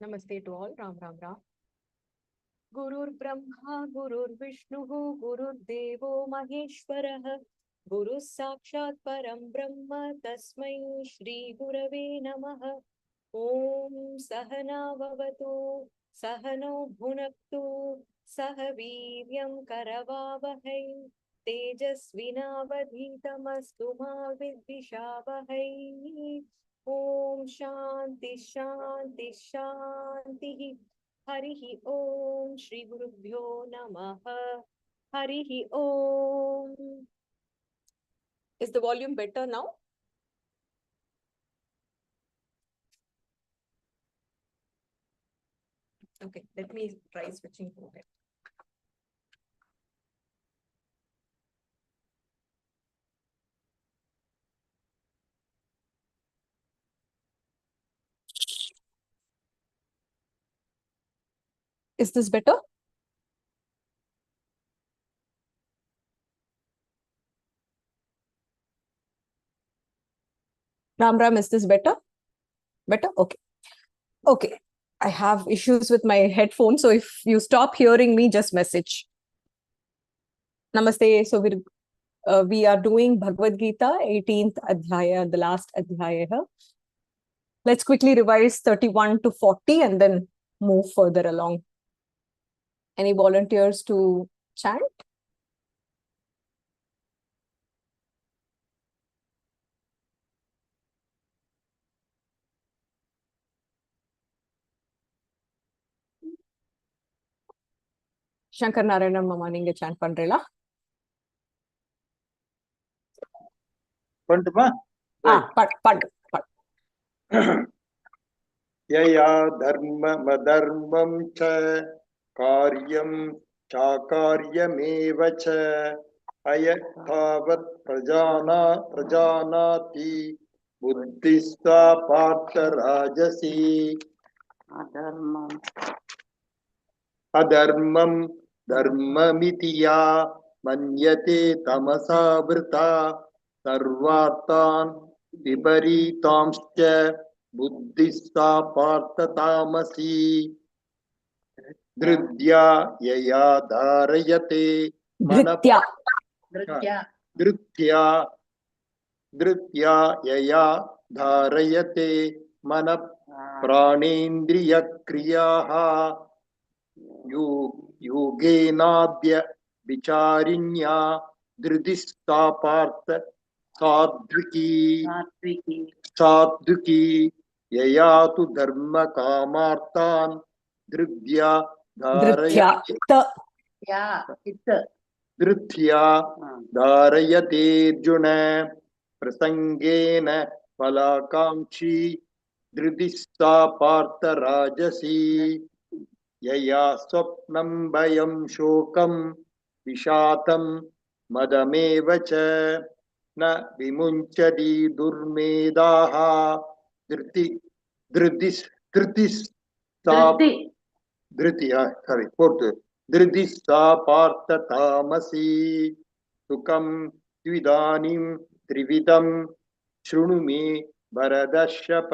Namaste to all. Ram Ram Ram. Gurur Brahma, Gurur Vishnu, Gurur Devo Maheshwarah, Guru Sakshat Param Brahma, Tasmai Shri Gurave Namaha. Om Sahana Bhavatu, Sahano Bhunaktu, Sahaviryam Karavavahai, Tejasvinavadhitamastu ma vidvishavahai. Om Shanti Shanti Shanti. Harihi Om Shri Gurubhyo Namaha. Harihi Om. Is the volume better now? Okay, let me try switching to it. Is this better? Ram Ram, is this better? Better? Okay. Okay. I have issues with my headphones, so if you stop hearing me, just message. Namaste. So we are doing Bhagavad Gita, 18th Adhyaya, the last Adhyaya. Let's quickly revise 31 to 40 and then move further along. Any volunteers to chant? Shankar Narayanan Mama, ninge chant pandrela? Panduma? Pad. Yaya dharma madharmam cha karyam chakaryameva cha ayathavat prajanati buddhista partha rajasi adharmam dharmamitiya manyate tamasa vrita sarvartan viparitamscha buddhista partha tamasi dhrudya yaya dharayate dhrutya yaya dharayate mana pranendriya kriyaha yogenadya vicharinya dhrudista partha सात्विकी यया तु धर्म कामार्थान धृत्या धारयते अर्जुन प्रसंगेन फलाकांक्षी धृतिस्ता पार्थ राजसी यया स्वप्नं भयं शोकं विषादं मदमेव च न विमुञ्चति दुर्मेधाः धृतिस्ता पार्थ तामसी सुखं द्विदानीं त्रिविधं शृणु मे भरतर्षभ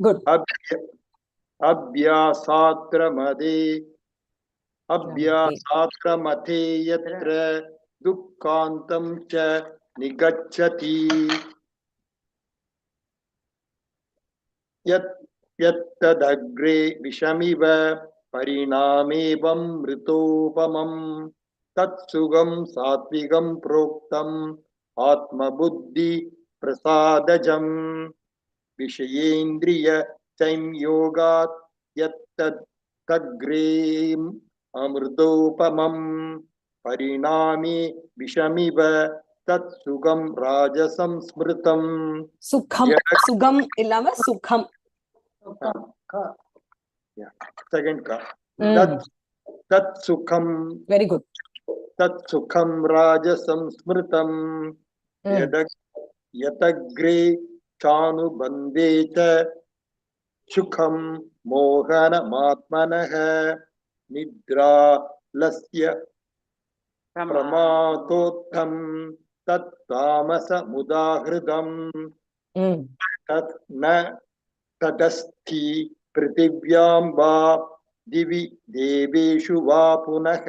Good. अभ्यासात्रमते यत्र दुःखान्तं च निगच्छति यत्तदग्रे विषमिव परिणामेवं मृतोपमम् तत्सुखं सात्विकं प्रोक्तम् आत्मबुद्धि प्रसादजम् विषयेन्द्रिय संयोगात् यत्तदग्रे अमृतोपमम् परिणामे विषमिव तत्सुखं राजसं स्मृतम् सुखम illama sukham. Second ka. Tatsukam. Very good. Tatsukam rajasam smritam yatagre chanubandeta sukham mohana matmanah nidra lasya प्रमातोत्थं तत् तामसमुदाहृतम् तत् न तटस्थि पृथिव्यां वा दिवि देवेषु वा पुनः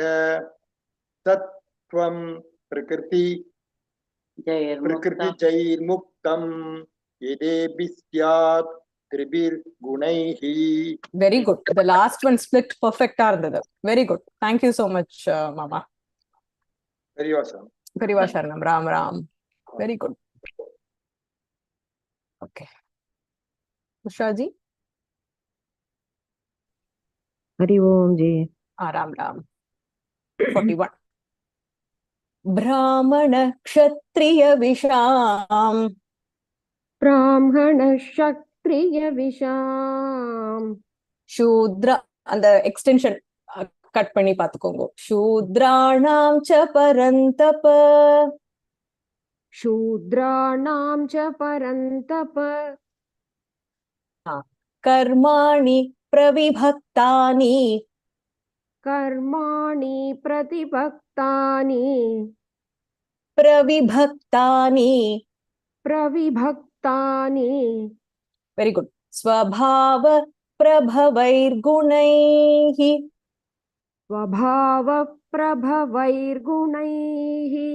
तत्त्वं प्रकृतिजैर्मुक्तं यदेभिः स्यात् त्रिभिर्गुणैः. Very good. The last one split perfect are very good. Thank you so much, Mama. Very awesome. Kariva Sharanam, Ram Ram. Very good. Okay. Ushaji? Hari Om Ji. Ram Ram. 41. Brahmana Kshatriya Visham. Brahmana Kshatriya Visham. Shudra. And the extension cut pani patukongo. Shudranam cha parantapa. Shudranam cha parantapa. Karmani pravibhaktani. Karmani pratibhaktani. Pravibhaktani. Pravibhaktani. Very good. Swabhava prabhavairgunaihi. Svabhava prabhavairgunaihi.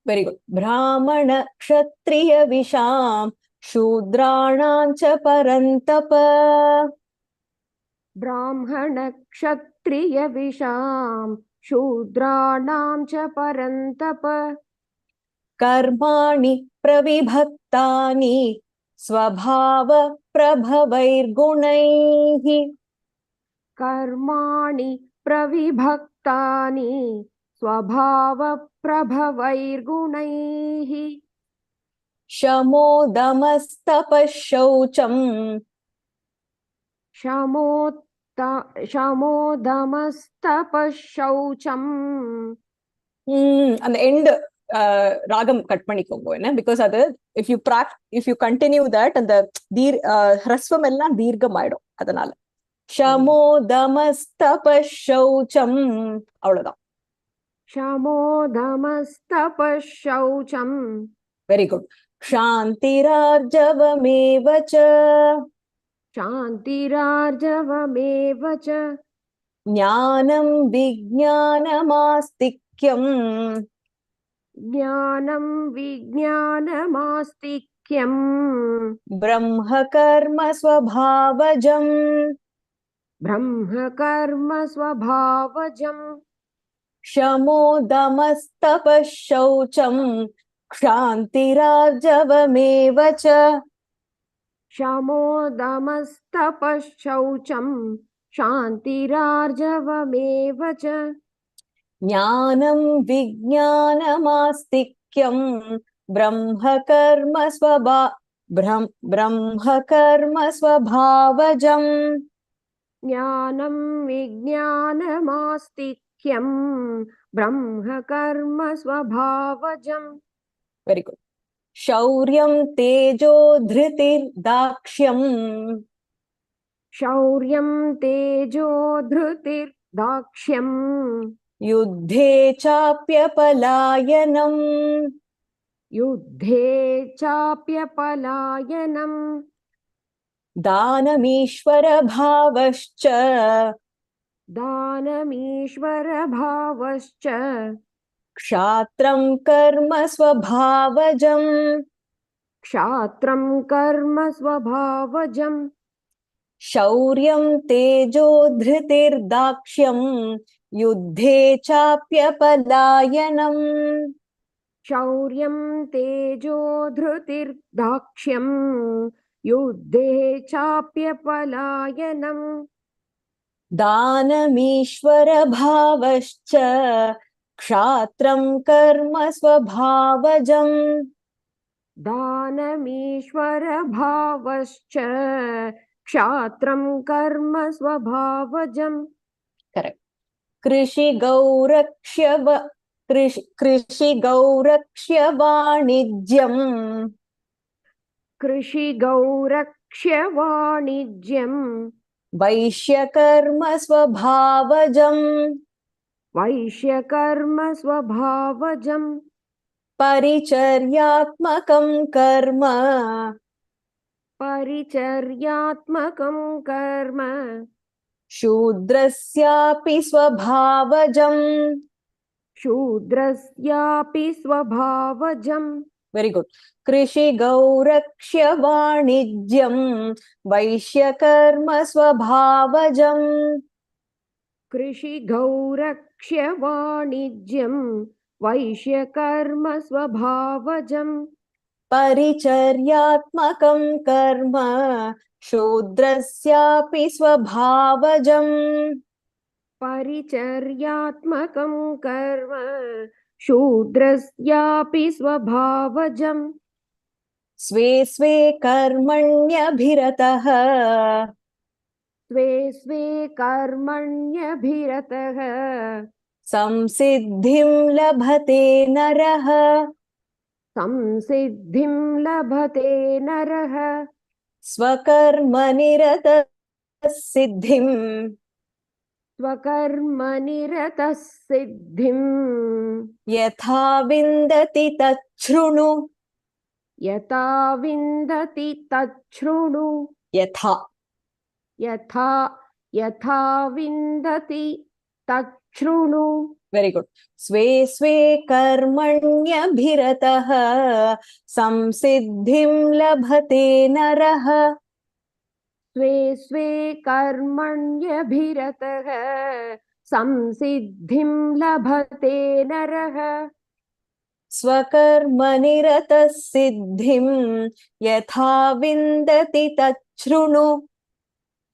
Very good. Brahmana kshatriya visham. Shudranam cha parantapa. Brahmana kshatriya visham. Shudranam cha parantapa. Karmani pravibhaktani. Swabhava prabhavairgunaihi. Karmani pravibhaktani. Swabhava prabhavairgunaihi. Shamodamastapashaucham. Shamodamastapashaucham. And the end ragam cut panikongo, because if you continue that and the hrasvam ellam dirgham aidum adanal shamodamastapashaucham avladha. Shamodamastapashaucham. Very good. Shantirarjavamevacha. Shantirarjavamevacha. Jnanam vijnanamastikyam. Jnanam vijnanamastikyam. Brahma karma swabhavajam. Brahma karma swabhavajam. Shamodamastapashaucham. Kshantirarjavamevacha. Shamodamastapashaucham. Shantirarjavamevacha. Jnanam vijnanamastikyam. Brahma karma swabhavajam. Jnanam vijnanamastikyam. Brahma karma swabhavajam. Very good. Shauryam tejo dhritir dakshyam. Shauryam tejo dhrutir dakshyam. Yuddhe chapyapalayanam. Yuddhe chapyapalayanam. Danamishvara bhavascha. Danamishvara bhavascha. Kshatram karma swabhavajam. Kshatram karma swabhavajam. Shauryam tejo dhritir dakshyam. Yuddhe chapyapalayanam. Shauryam tejo dhrutir dakshyam. Yuddhe chapyapalayanam. Danamishvara bhavascha. Kshatram karma swabhavajam. Danamishvara bhavascha. Kshatram karma swabhavajam. Correct. Krishi gaurakshya vanijyam. Krishi gaurakshya vanijyam. Vaishya karma swabhavajam. वैश्यकर्म स्वभावजम् परिचर्यात्मकं कर्म परिचर्यात्मकं कर्म शूद्रस्यापि स्वभावजम्. शूद्रस्यापि स्वभावजम्. Very good. कृषि गौरक्ष्य वाणिज्यं वैश्यकर्म स्वभावजम्. कृषिगौरक्ष्य वाणिज्यं वैश्यकर्म स्वभावजम्. परिचर्यात्मकं कर्म शूद्रस्यापि स्वभावजम्. परिचर्यात्मकं कर्म शूद्रस्यापि स्वभावजम्. स्वे स्वे कर्मण्यभिरतः स्वे स्वे कर्मण्यभिरतः संसिद्धिं लभते नरः. संसिद्धिं लभते नरः. स्वकर्मनिरतः सिद्धिं स्वकर्मनिरतः सिद्धिं यथा विन्दति तच्छृणु. यथा विन्दति तच्छृणु. यथा. यथा यथा विन्दति तच्छृणु. Very good. स्वे स्वे कर्मण्यभिरतः संसिद्धिं लभते नरः. स्वे स्वे कर्मण्यभिरतः संसिद्धिं लभते नरः. स्वकर्मनिरतः सिद्धिं यथा विन्दति तच्छृणु.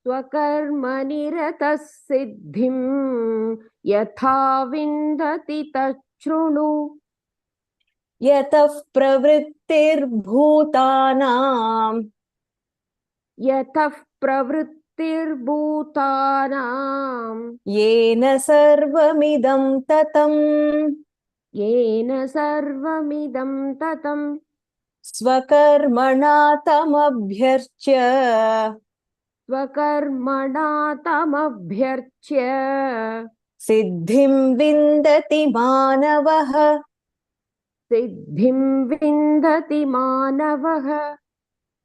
स्वकर्मनिरतः सिद्धिं यथा विन्दति तच्छृणु. यतः प्रवृत्तिर्भूतानां यतः प्रवृत्तिर्भूतानां येन सर्वमिदं ततम्. येन सर्वमिदं ततम्. स्वकर्मणा तमभ्यर्च्य स्वकर्मणा तमभ्यर्च्य सिद्धिं विन्दति मानवः. सिद्धिं विन्दति मानवः.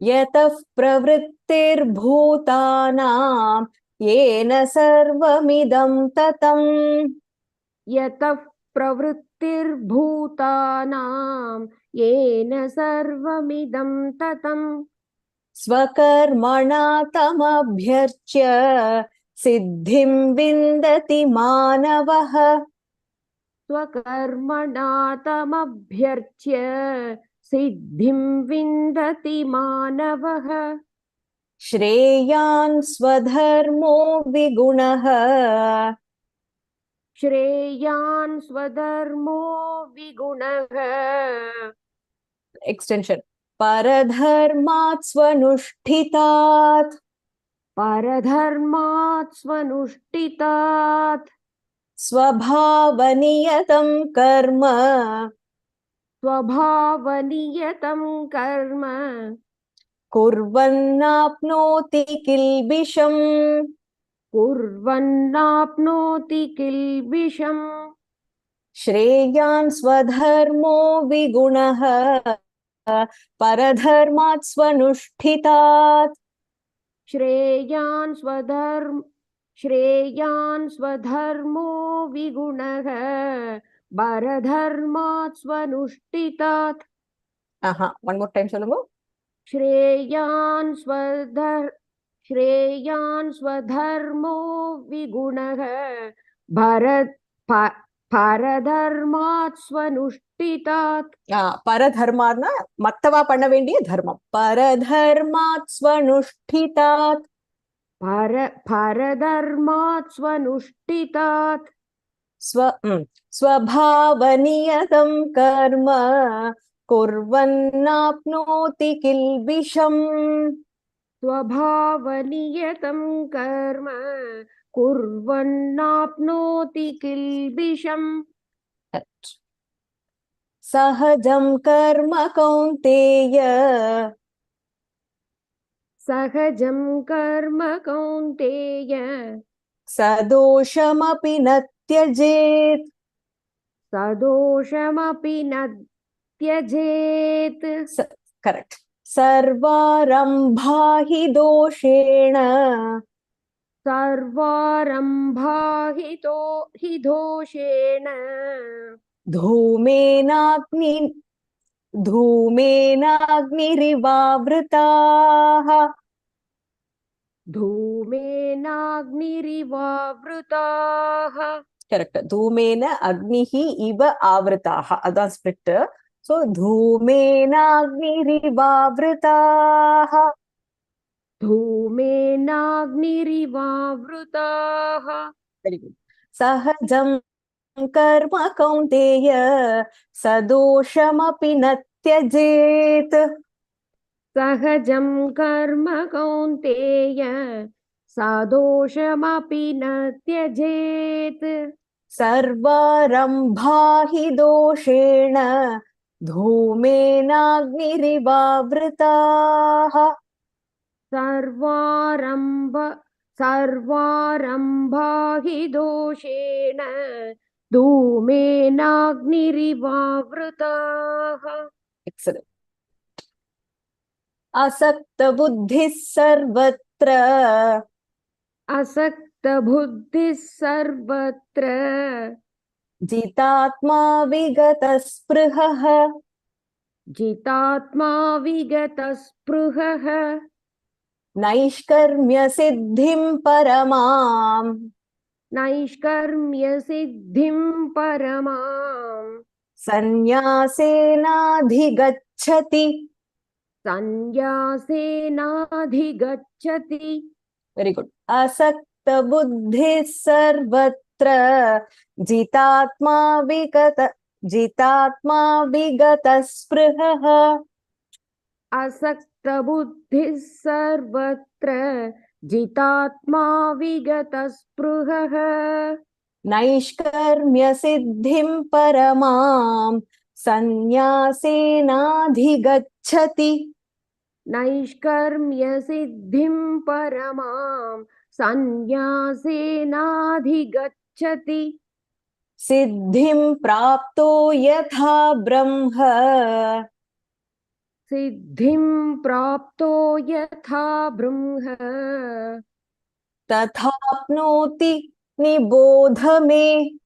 यतः प्रवृत्तिर्भूतानां येन सर्वमिदं ततम्. यतः प्रवृत्तिर्भूतानां येन सर्वमिदं ततम्. स्वकर्मणा तमभ्यर्च्य सिद्धिं विन्दति मानवः. स्वकर्मणा तमभ्यर्च्य सिद्धिं विन्दति मानवः. श्रेयान् स्वधर्मो विगुणः श्रेयान् स्वधर्मो विगुणः एक्सटेंशन परधर्मात् स्वनुष्ठितात्. परधर्मात् स्वनुष्ठितात् स्वभावनियतं कर्म स्वभावनियतं कर्म कुर्वन्नाप्नोति किल्बिषम्. कुर्वन्नाप्नोति किल्बिषम्. श्रेयान् स्वधर्मो विगुणः परधर्मात् स्वनुष्ठितात्. श्रेयान् स्वधर्मो विगुणः परधर्मात् स्वनुष्ठितात्. One more time चलो. श्रेयान् स्वधर्मो विगुणः परधर्मात् स्वनुष्ठितात्. परधर्मार्ना मत्तवा पण्ण वेंडिय धर्मम परधर्मात् स्वनुष्ठितात्. परधर्मात् स्वनुष्ठितात्. स्वभावनियतं कर्म कुर्वन्नाप्नोति किल्बिषम्. स्वभावनियतं कर्म कुर्वन्नाप्नोति किल्बिषम्. सहजं कर्म कौन्तेय सहजं कर्म कौन्तेय सदोषमपि न त्यजेत्. सदोषमपि न त्यजेत्. करेक्ट. सर्वारम्भा हि दोषेण. सर्वारम्भा हि दोषेण. धूमेनाग्निरिवावृताः. धूमेनाग्निरिवावृताः. करेक्ट. धूमेन अग्निः इव आवृताः. अதான் स्प्लिट. सो धूमेनाग्निरिवावृताः. धूमेनाग्निरिवावृताः. Very good. सहजं कर्म कौन्तेय सदोषमपि न त्यजेत्. सहजं कर्म कौन्तेय सदोषमपि न त्यजेत्. सर्वारम्भा हि दोषेण धूमेनाग्निरिवावृताः. सर्वारम्भा हि दोषेण धूमेनाग्निरिवावृताः. Excellent. असक्तबुद्धिः सर्वत्र. असक्तबुद्धिः सर्वत्र. जितात्मा विगतस्पृहः. जितात्मा विगतस्पृहः. नैष्कर्म्यसिद्धिं परमाम्. नैष्कर्म्यसिद्धिं परमाम्. सन्न्यासेनाधिगच्छति. सन्न्यासेनाधिगच्छति. Very good. असक्तबुद्धिः सर्वत्र. जितात्मा विगतस्पृहः. असक्तबुद्धिः सर्वत्र. जितात्मा विगतस्पृहः. नैष्कर्म्यसिद्धिं परमाम् सन्न्यासेनाधिगच्छति. नैष्कर्म्यसिद्धिं परमां सन्न्यासेनाधिगच्छति. सिद्धिं प्राप्तो यथा ब्रह्म. सिद्धिं प्राप्तो यथा ब्रह्म तथाप्नोति निबोध मे.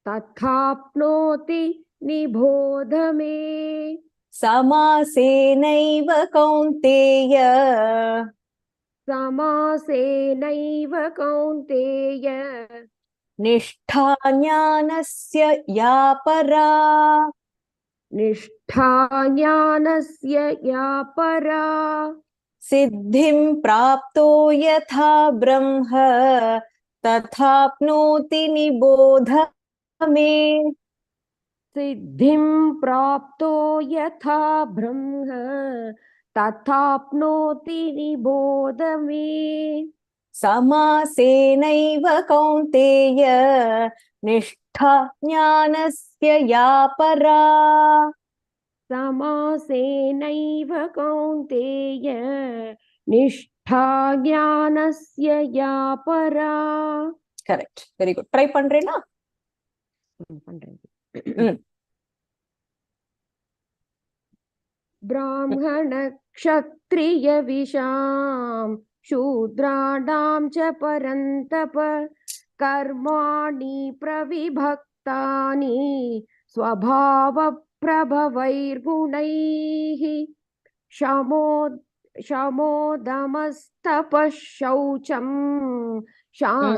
तथाप्नोति निबोध मे. समासेनैव कौन्तेय. समासेनैव कौन्तेय. निष्ठा ज्ञानस्य या परा. निष्ठा ज्ञानस्य या परा. सिद्धिं प्राप्तो यथा ब्रह्म तथाप्नोति निबोध मे. सिद्धिं प्राप्तो यथा ब्रह्म तथाप्नोति निबोध मे. समासेनैव कौन्तेय निष्ठा ज्ञानस्य या परा. समासेनैव कौन्तेय निष्ठा ज्ञानस्य या परा. करेक्ट. Very good. ट्राई பண்றேனா? ब्राह्मण क्षत्रिय विशां शूद्राणां च परन्तप कर्माणि प्रविभक्तानि स्वभावप्रभवैर्गुणैः. शमोदमस्तपः शौचं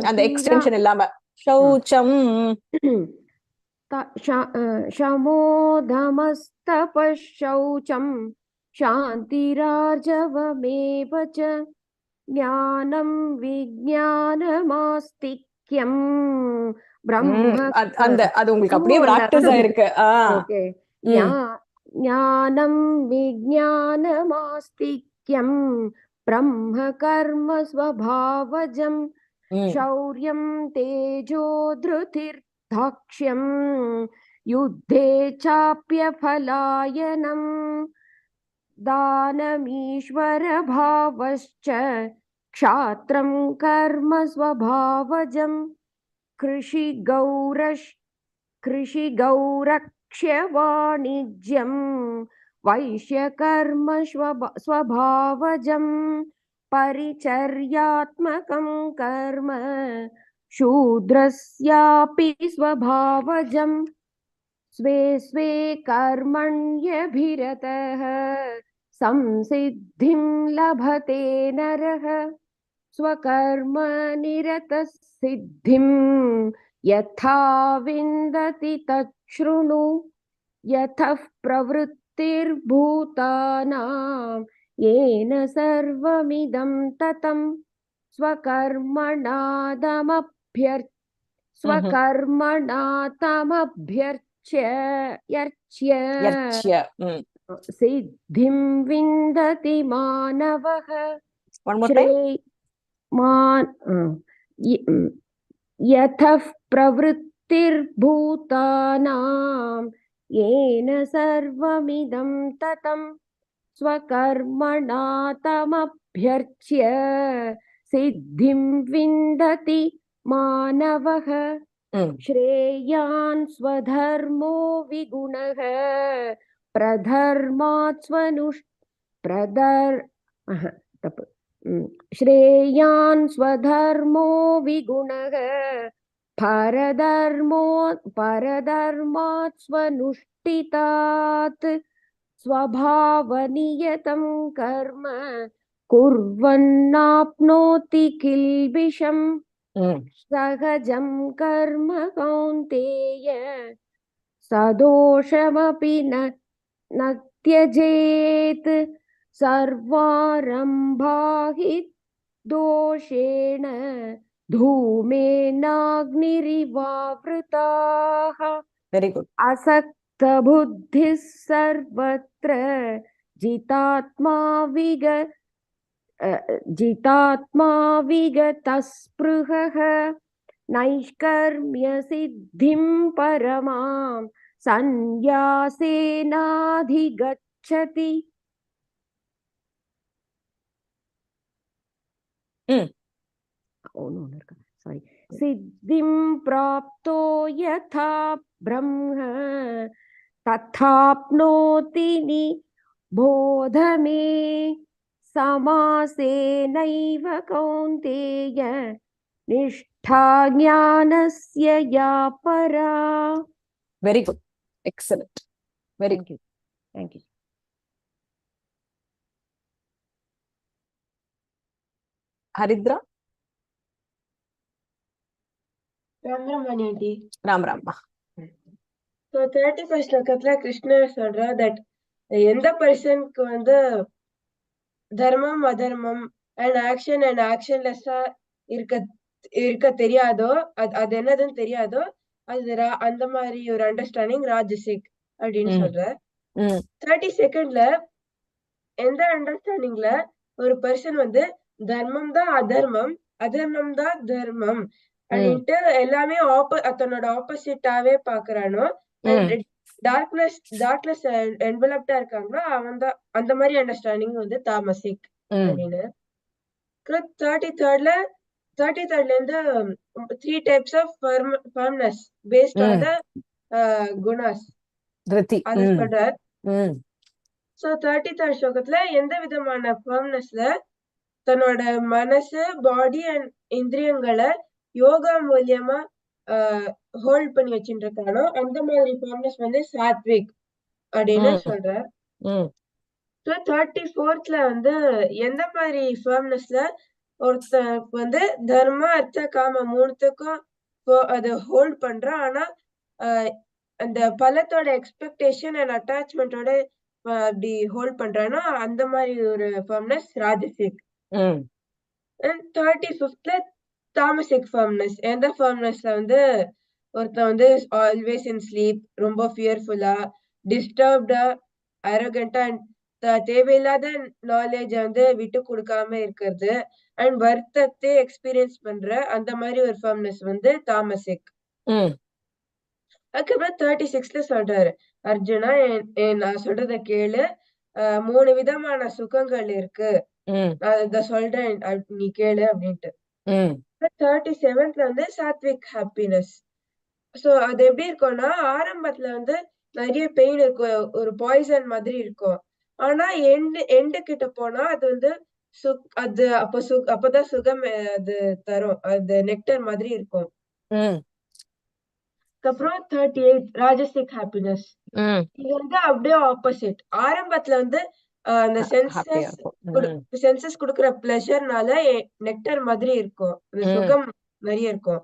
அந்த எக்ஸ்டென்ஷன் இல்லாம शौचम्. शमोदमस्तपः शौचं शान्तिरार्जवमेव च ज्ञानं विज्ञानमास्तिक्यं ब्रह्म. அந்த அது உங்களுக்கு அப்படியே பிராக்டிஸ் ஆயிருக்கு. ஓகே. ज्ञानं विज्ञानमास्तिक्यं ब्रह्म कर्म स्वभावजं शौर्यं तेजो धृतिर्धाक्ष्यं युद्धे चाप्यफलायनं दानमीश्वरभावश्च क्षात्रं कर्म स्वभावजं कृषिगौरक्ष्य वाणिज्यं वैश्यकर्म स्वभावजं परिचर्यात्मकं कर्म शूद्रस्यापि स्वभावजं स्वे स्वे कर्मण्यभिरतः संसिद्धिं लभते नरः स्वकर्मनिरतः सिद्धिं यथा विन्दति तच्छृणु यतः प्रवृत्तिर्भूतानां येन सर्वमिदं ततं स्वकर्मणा सिद्धिं विन्दति मानवः यतः प्रवृत्तिर्भूतानां येन सर्वमिदं ततं स्वकर्मणा तमभ्यर्च्य सिद्धिं विन्दति मानवः श्रेयान् स्वधर्मो विगुणः श्रेयान् स्वधर्मो विगुणः परधर्मात् स्वनुष्ठितात् स्वभावनियतं कर्म कुर्वन्नाप्नोति किल्बिषम् सहजं कर्म कौन्तेय सदोषमपि न त्यजेत् सर्वारम्भा हि दोषेण धूमेनाग्निरिवावृताः वेरी गुड असक्तबुद्धिः सर्वत्र जितात्मा विगतस्पृहः नैष्कर्म्यसिद्धिं परमां सन्न्यासेनाधिगच्छति सिद्धिं प्राप्तो यथा ब्रह्म तथाप्नोति निबोध मे समासेनैव कौन्तेय निष्ठा ज्ञानस्य या परा very good excellent very good thank you हरिद्रा ராம் ராம்மா. So 31st ஸ்லோகத்துல கிருஷ்ணர் சொல்றா that எந்த பர்சனுக்கு வந்து தர்மம் அதர்மம் அண்ட் ஆக்ஷன்லெஸ்ஸா இருக்க தெரியாதோ அது என்னதுன்னு தெரியாதோ அது அந்த மாதிரி ஒரு அண்டர்ஸ்டாண்டிங் ராஜசிக் அப்படின்னு சொல்ற. 32nd எந்த அண்டர்ஸ்டாண்டிங்ல ஒரு பர்சன் வந்து தர்மம் தான் அதர்மம் அதர்மம் தான் தர்மம் அப்படின்ட்டு எல்லாமே தன்னோட ஆப்போசிட்டாவே பாக்குறானோ டார்க்னஸ் என்வலப்டா இருக்காங்களோ அவன் தான் அந்த மாதிரி அண்டர்ஸ்டாண்டிங் வந்து தாமசிக் அப்படின்னு. 33ல இருந்து 3 types of firmness based on the குணாஸ் அது சொல்றார். சோ 33rd ஸ்லோகத்துல எந்த விதமான ஃபர்ம்னஸ்ல தன்னோட மனசு பாடி அண்ட் இந்திரியங்களை யோகா மூலியமா ஹோல்ட் பண்ணி வச்சுட்டு இருக்கானோ அந்த மாதிரி ஃபர்ம்னஸ் வந்து சாத்விக் அப்படின்னு சொல்றார். 34th வந்து எந்த மாதிரி ஃபர்ம்னஸ்ல ஒருத்த வந்து தர்ம அர்த்த காம மூணுத்துக்கும் அது ஹோல்ட் பண்றான் ஆனா அந்த பலத்தோட எக்ஸ்பெக்டேஷன் அண்ட் அட்டாச்மெண்டோட அப்படி ஹோல்ட் பண்றானோ அந்த மாதிரி ஒரு ஃபர்ம்னஸ் ராஜசிக். 35th தாமசிக் ஃபர்ம்னஸ் எந்த ஃபர்ம்னஸ்ல வந்து ஒருத்தன் வந்து ஆல்வேஸ் இன் ஸ்லீப் ரொம்ப ஃபியர்ஃபுல்லா டிஸ்டர்ப்டா அரகண்டா அண்ட் தேவையில்லாத நாலேஜ வந்து விட்டு கொடுக்காம இருக்கிறது அண்ட் வருத்தத்தை எக்ஸ்பீரியன்ஸ் பண்ற அந்த மாதிரி ஒரு ஃபர்ம்னஸ் வந்து தாமசிக். அதுக்கப்புறம் 36ல சொல்றாரு அர்ஜுனா நான் சொல்றத கேளு 3 விதமான சுகங்கள் இருக்கு நான் இத சொல்றேன் நீ கேளு அப்படின்ட்டு. 37th வந்து சாத்விக் ஹாப்பினஸ். சோ அது எப்படி இருக்கும்னா, ஆரம்பத்துல வந்து நிறைய பெயின் இருக்கும், ஒரு பாய்சன் மாதிரி இருக்கும். ஆனா எண்டு கிட்ட போனா அது வந்து அது அப்பதான் சுகம் அது தரும். அது நெக்டர் மாதிரி இருக்கும். அப்புறம் 38 ராஜசிக் ஹாப்பினஸ். இது வந்து அப்படியே ஆப்போசிட். ஆரம்பத்துல வந்து அந்த சென்சஸ் குடுக்குற பிளஷர்னால நெக்டர் மாதிரி இருக்கும், அந்த சுகம் நிறைய இருக்கும்.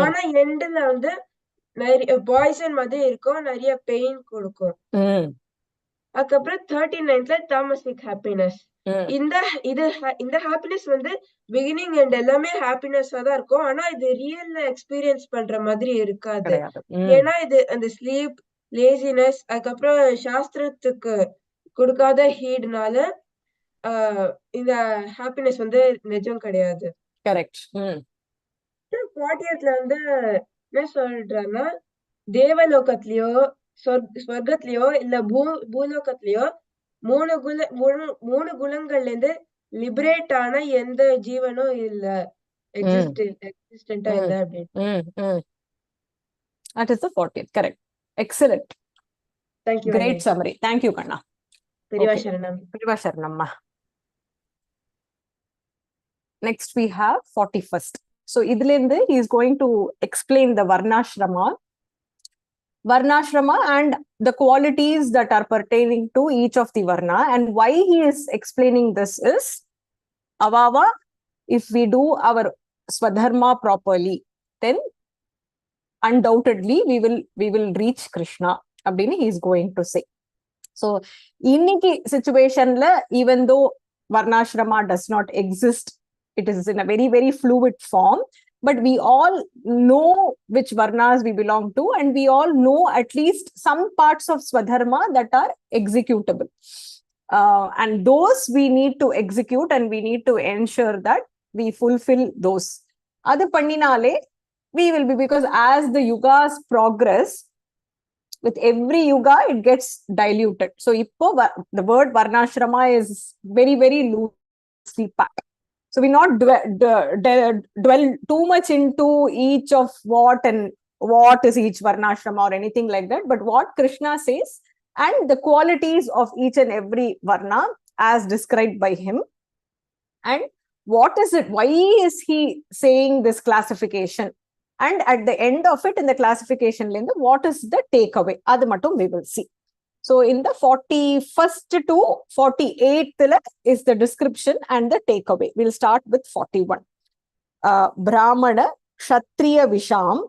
ஆனா எண்டுல வந்து நிறைய பாய்சன் மாதிரி இருக்கும், நிறைய பெயின் கொடுக்கும். அதுக்கப்புறம் 39th தாமசிக் ஹாப்பினஸ். இந்த ஹாப்பினஸ் வந்து பிகினிங் அண்ட் எல்லாமே ஹாப்பினஸா தான் இருக்கும். ஆனா இது ரியல்ல எக்ஸ்பீரியன்ஸ் பண்ற மாதிரி இருக்காது. ஏன்னா இது அந்த ஸ்லீப், லேசினஸ், அதுக்கப்புறம் சாஸ்திரத்துக்கு கொடுக்காத ஹீட்னால இந்த ஹாப்பினஸ் வந்து நிஜம் கிடையாது. கரெக்ட். 40th வந்து என்ன சொல்றாருன்னா, தேவலோகத்திலயோ ஸ்வர்க்கத்திலயோ இல்ல பூலோகத்திலயோ மூணு குணங்கள்ல இருந்து லிபரேட் ஆன எந்த ஜீவனும் இல்ல, எக்ஸிஸ்டன்டா இல்ல அப்படின்னு. That is the 40th. Correct. Excellent. Thank you. Great summary. Thank you, Kanna. Periva Sharanam. Periva Sharanamma. Next we have 41st. So idilinde he is going to explain the Varnashrama and the qualities that are pertaining to each of the Varna. And why he is explaining this is, Avava, if we do our Swadharma properly, then undoubtedly we will reach Krishna. Abdini he is going to say. So inniki situation la, even though Varnashrama does not exist, it is in a very, very fluid form, but we all know which Varnas we belong to, and we all know at least some parts of Swadharma that are executable. And those we need to execute, and we need to ensure that we fulfill those. Adu panninale we will be, because as the yugas progress, with every yuga it gets diluted. So ippo the word Varnashrama is very, very loosely packed. So we not dwell too much into each of what is each Varnashrama or anything like that, but what Krishna says and the qualities of each and every Varna as described by him. And what is it? Why is he saying this classification? And at the end of it, in the classification, what is the takeaway? Adu mattum we will see. So in the 41st to 48th is the description and the takeaway. We'll start with 41. Brahmana, Kshatriya Visham,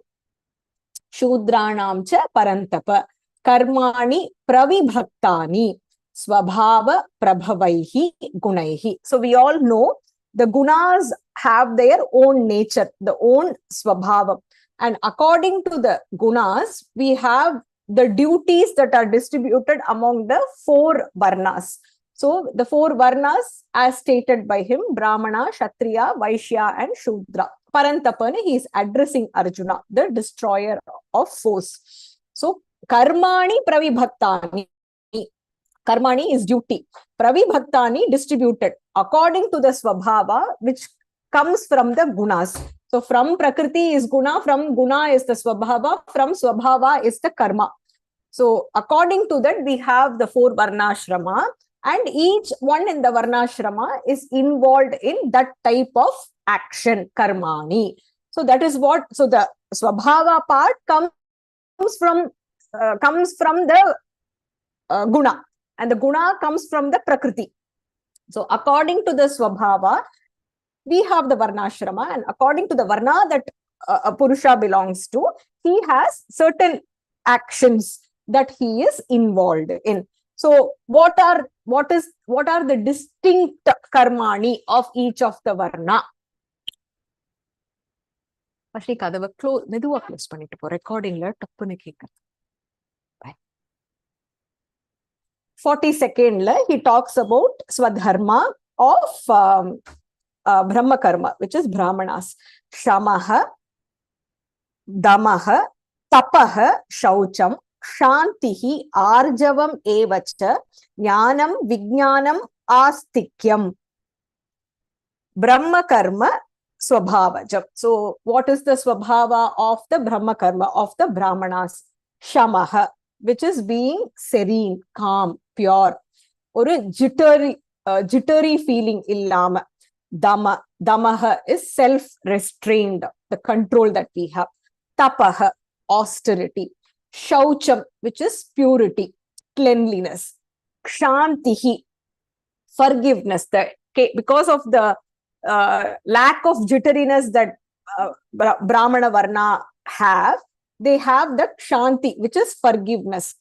Shudranam cha Parantapa, Karmani Pravibhaktani, Swabhava Prabhavaihi Gunaihi. So we all know the gunas have their own nature, the own swabhava. And according to the gunas, we have the duties that are distributed among the 4 varnas. So the 4 varnas as stated by him, Brahmana, Kshatriya, Vaishya and Shudra. Parantapani, he is addressing Arjuna, the destroyer of foes. So Karmani Pravibhaktani. Karmani is duty. Pravibhaktani distributed according to the swabhava which comes from the gunas. So from Prakriti is guna, from guna is the swabhava, from swabhava is the karma. So according to that we have the 4 varnashrama, and each one in the varnashrama is involved in that type of action, karmani. So that is what, so the swabhava part comes from the guna, and the guna comes from the Prakriti. So according to the swabhava, we have the varnashrama, and according to the varna that a purusha belongs to, he has certain actions that he is involved in. So what are the distinct karmani of each of the varna? Actually kadava meduva close pannittu po, recording la tappunu kekka. 42nd he talks about swadharma of Brahma karma, which is Brahmanas. Shamaha, Damaha, Tapaha, Shaucham, Shantihi, Arjavam evacha, Jnanam, Vijnanam, Astikyam. Brahma karma Swabhavajam. So what is the Swabhava of the Brahma Karma, of the Brahmanas? Shamaha, which is being serene, calm, pure. Or jittery feeling illama. Damaha is self-restrained, the control that we have. Tapaha, austerity. Shaucham, which is purity, cleanliness. Kshantihi, forgiveness. Because of the lack of jitteriness that Brahmana Varna have, they have the Kshanti, which is forgiveness.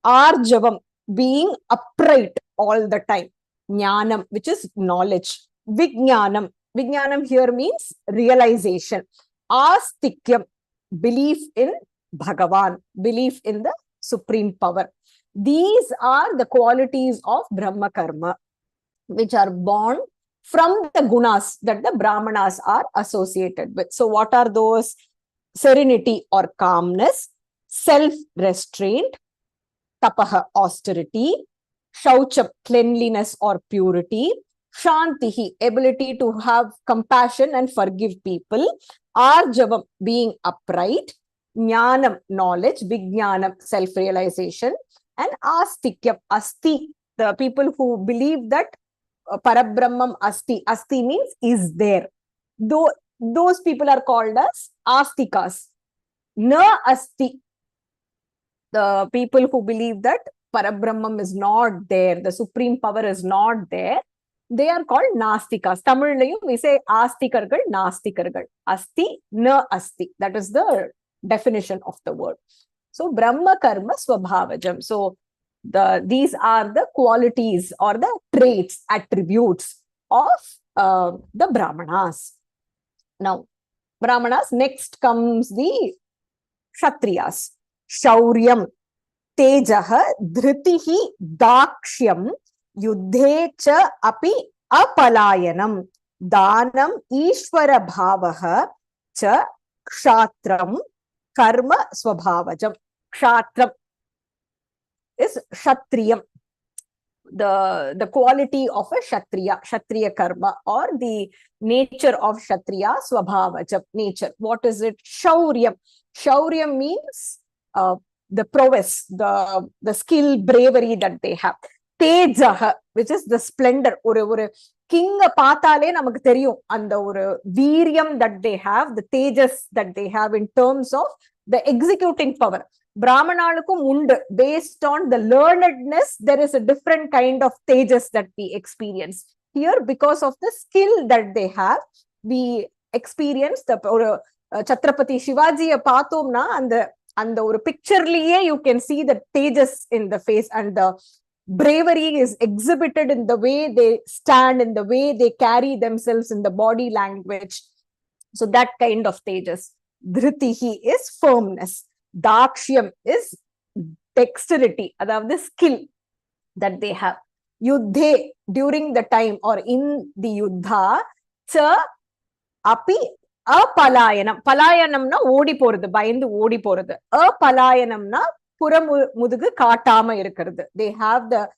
Arjavam, being upright all the time. Jnanam, which is knowledge. Vijnanam. Vijnanam here means realization. Astikyam, belief in Bhagavan, belief in the supreme power. These are the qualities of Brahma Karma, which are born from the gunas that the Brahmanas are associated with. So what are those? Serenity or calmness, self-restraint, tapaha, austerity, shaucham, cleanliness or purity, shantihi, ability to have compassion and forgive people, arjavam, being upright, jnanam, knowledge, vijnanam, self-realization, and astikyam, asti, the people who believe that Parabrahmam asti. Asti means is there. Those people are called as astikas. Na asti. The people who believe that Parabrahmam is not there, the supreme power is not there, they are called nastikas. Tamil we say astikargal, nastikargal. Asti, na asti. That is the definition of the word. So Brahma Karma Swabhavajam. So these are the qualities or the traits, attributes of the Brahmanas. Now, Brahmanas, next comes the Kshatriyas. Shauryam, Tejaha, Dhritihi, Dakshyam, Yuddhe cha api apalayanam, Danam, Ishvara Bhavaha cha Kshatram, Karma Swabhavajam. Kshatram is Kshatriyam, the quality of a Kshatriya karma, or the nature of Kshatriya, Swabhavajam, nature. What is it? Shauryam. Shauryam means the prowess, the skill, bravery that they have. Tejaha, which is the splendor. Or king paatale namak theriyum, and the veeryam that they have, the tejas that they have in terms of the executing power. Brahmanalukum undu, based on the learnedness, there is a different kind of tejas that we experience. Here, because of the skill that they have, we experience the Chhatrapati Shivaji Pathomna, and the picture liye you can see the tejas in the face, and the bravery is exhibited in the way they stand, in the way they carry themselves, in the body language. So that kind of tejas. Dhritihi is firmness. Dakshyam is dexterity, the skill that they have. Yuddhe, during the time or in the yuddha, cha api apalayanam. Palayanamna odi poradhu, bayandu odi poradhu. Apalayanamna puramudugu kaatama irukkiradhu. They have the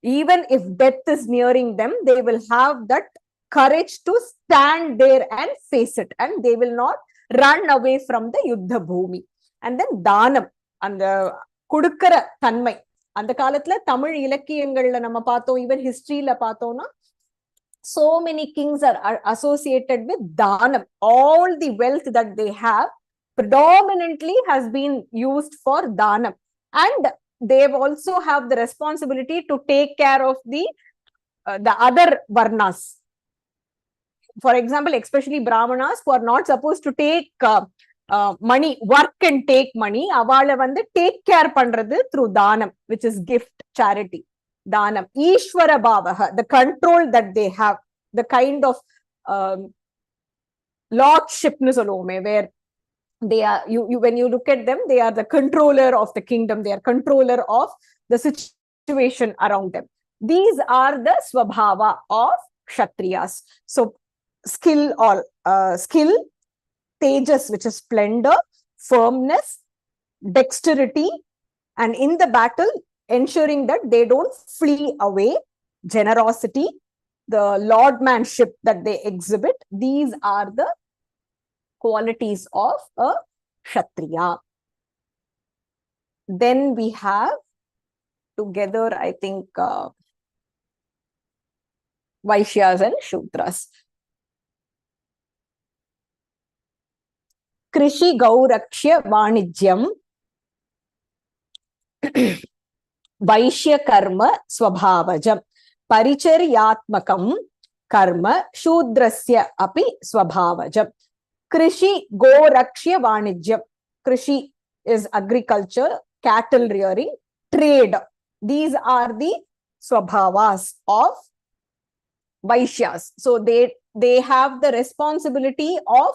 even if death is nearing them, they will have that courage to stand there and face it, and they will not run away from the yuddha bhumi. And then Danam, and the Kudukara Tanmai. And the Kalatla Tamil Ilakiyangalla nama pathom, even history la pathona, so many kings are associated with Danam. All the wealth that they have predominantly has been used for Danam. And they also have the responsibility to take care of the other Varnas. For example, especially Brahmanas, who are not supposed to take money, work and take money, avala vandu take care pandrathu through Danam, which is gift, charity. Danam. Ishvara Bhavaha, the control that they have, the kind of lordship, where they are, when you look at them, they are the controller of the kingdom, they are controller of the situation around them. These are the Swabhava of Kshatriyas. So, skill, tejas, which is splendor, firmness, dexterity, and in the battle, ensuring that they don't flee away, generosity, the lordmanship that they exhibit. These are the qualities of a Kshatriya. Then we have together, I think, Vaishyas and Shudras. Krishi Gaurakshya Vanijyam Vaishya Karma Swabhavajam Paricharyatmakam Karma Shudrasya Api Swabhavajam. Krishi Gaurakshya Vanijyam. Krishi is agriculture, cattle rearing, trade. These are the swabhavas of Vaishyas. So they have the responsibility of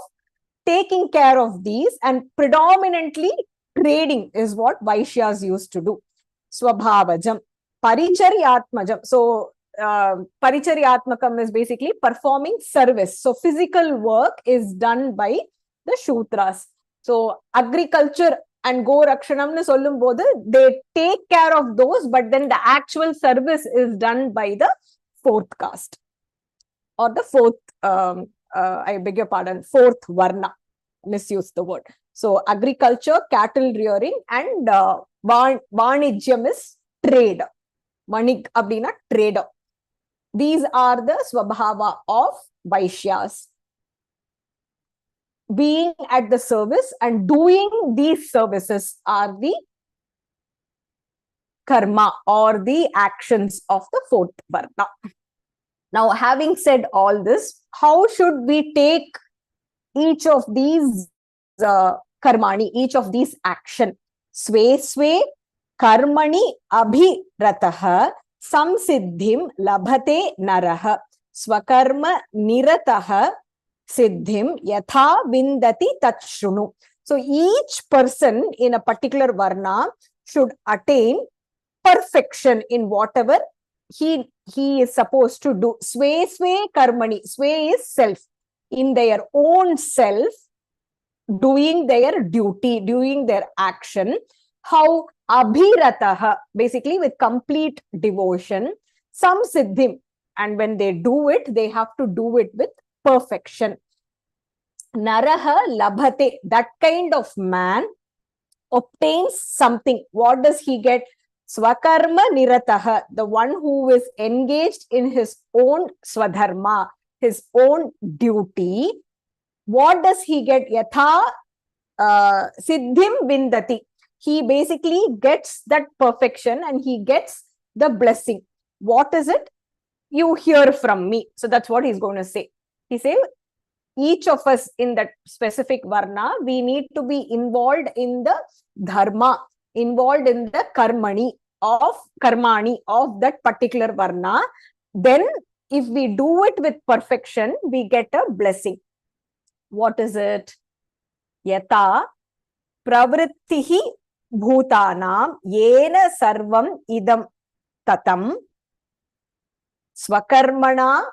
taking care of these, and predominantly trading is what Vaishyas used to do. Swabhavajam. Paricharyatmajam. So Paricharyatmakam is basically performing service. So physical work is done by the Shudras. So agriculture and Go Rakshanamnu sollum bodhu, they take care of those, but then the actual service is done by the fourth caste or the fourth, I beg your pardon, fourth Varna. Misuse the word. So agriculture, cattle rearing, and Vanijyam is trade. Vanig abdina trader. These are the Swabhava of Vaishyas. Being at the service and doing these services are the karma or the actions of the fourth Varna. Now, having said all this, how should we take each of these karmani, each of these action? Sve karmani abhirataha samsiddhim labhate naraha swakarma nirataha siddhim yatha vindati tachrunu. So each person in a particular varna should attain perfection in whatever he is supposed to do. Sve karmani. Sve is self. In their own self, doing their duty, doing their action. How abhirataha, basically with complete devotion. Some siddhim, and when they do it, they have to do it with perfection. Naraha labhate, that kind of man obtains something. What does he get? Swakarma nirataha, the one who is engaged in his own swadharma, his own duty. What does he get? Yatha siddhim vindati. He basically gets that perfection and he gets the blessing. What is it? You hear from me. So that's what he's going to say. He says, each of us in that specific varna, we need to be involved in the dharma, involved in the karmani of that particular varna. Then if we do it with perfection, we get a blessing. What is it? Yata pravrittihi bhutanam yena sarvam idam tatam swakarmana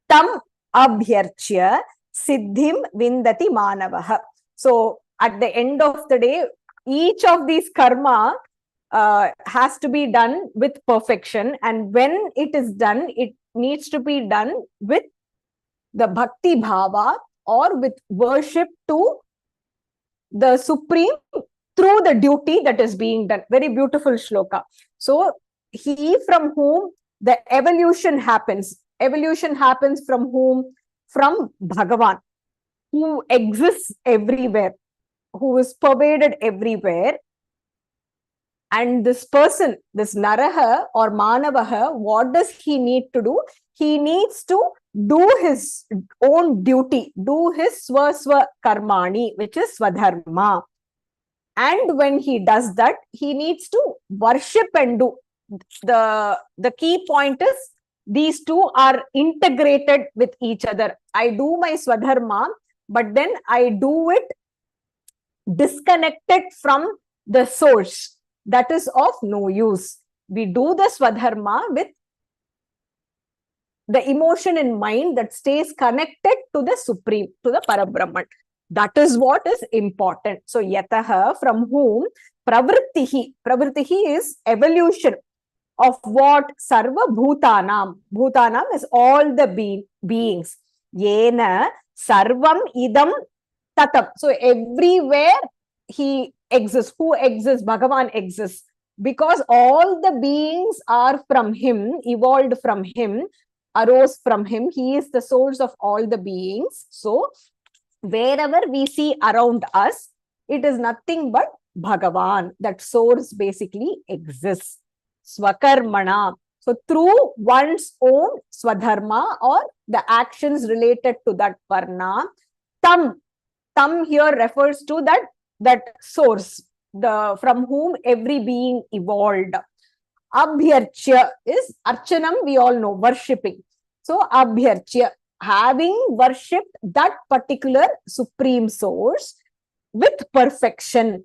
tam abhyarchya siddhim vindati manavaha. So at the end of the day, each of these karma has to be done with perfection, and when it is done, it needs to be done with the bhakti bhava or with worship to the Supreme through the duty that is being done. Very beautiful shloka. So he from whom the evolution happens from whom? From Bhagavan, who exists everywhere, who is pervaded everywhere. And this person, this Naraha or Manavaha, what does he need to do? He needs to do his own duty, do his swaswa karmani, which is swadharma. And when he does that, he needs to worship and do. The key point is these two are integrated with each other. I do my swadharma, but then I do it disconnected from the source. That is of no use. We do the swadharma with the emotion in mind that stays connected to the Supreme, to the Parabrahman. That is what is important. So, yataha, from whom? Pravrittihi. Pravrittihi is evolution of what? Sarva Bhutanam. Bhutanam is all the beings. Yena Sarvam Idam Tatam. So everywhere he exists. Who exists? Bhagavan exists. Because all the beings are from him, evolved from him, arose from him. He is the source of all the beings. So wherever we see around us, it is nothing but Bhagavan. That source basically exists. Swakarmana. So through one's own swadharma or the actions related to that varna, tam here refers to that source, from whom every being evolved. Abhyarchya is archanam, we all know, worshipping. So abhyarchya, having worshipped that particular supreme source with perfection.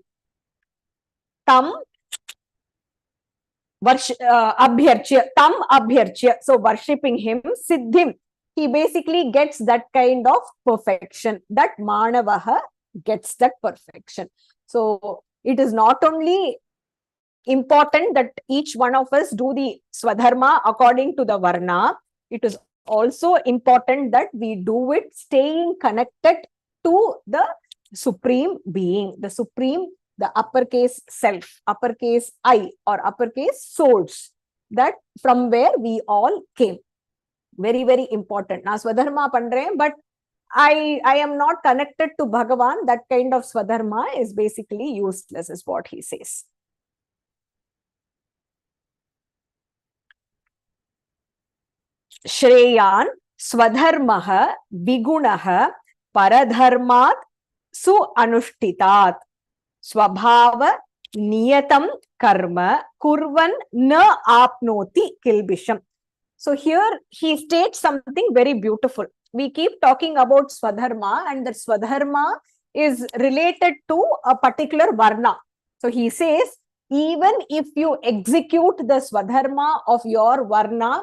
Tam abhyarchya, tam abhyarchya. So worshipping him, siddhim. He basically gets that kind of perfection. That manavaha gets that perfection. So it is not only important that each one of us do the swadharma according to the varna. It is also important that we do it staying connected to the supreme being, the supreme, the uppercase self, uppercase I or uppercase source, that from where we all came. Very, very important. Now swadharma pandren, but I am not connected to Bhagavan. That kind of swadharma is basically useless, is what he says. Shreyan swadharmaha vigunaha paradharmat su anushtitat swabhava niyatam karma kurvan na apnoti kilbisham. So here he states something very beautiful. We keep talking about swadharma, and that swadharma is related to a particular varna. So he says, even if you execute the swadharma of your varna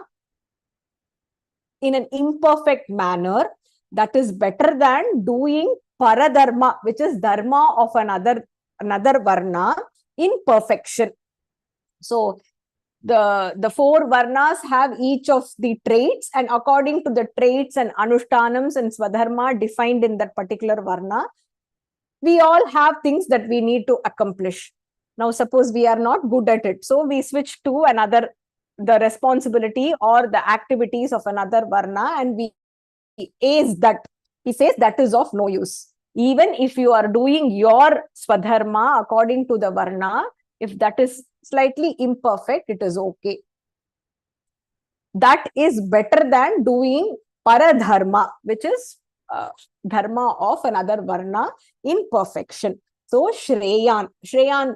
in an imperfect manner, that is better than doing paradharma, which is dharma of another varna, in perfection. So the four varnas have each of the traits, and according to the traits and anushtanams and swadharma defined in that particular varna, we all have things that we need to accomplish. Now suppose we are not good at it, so we switch to the responsibility or the activities of another varna, and we ace that. He says that is of no use. Even if you are doing your swadharma according to the varna, if that is slightly imperfect, it is okay. That is better than doing paradharma, which is dharma of another varna in perfection. So Shreyan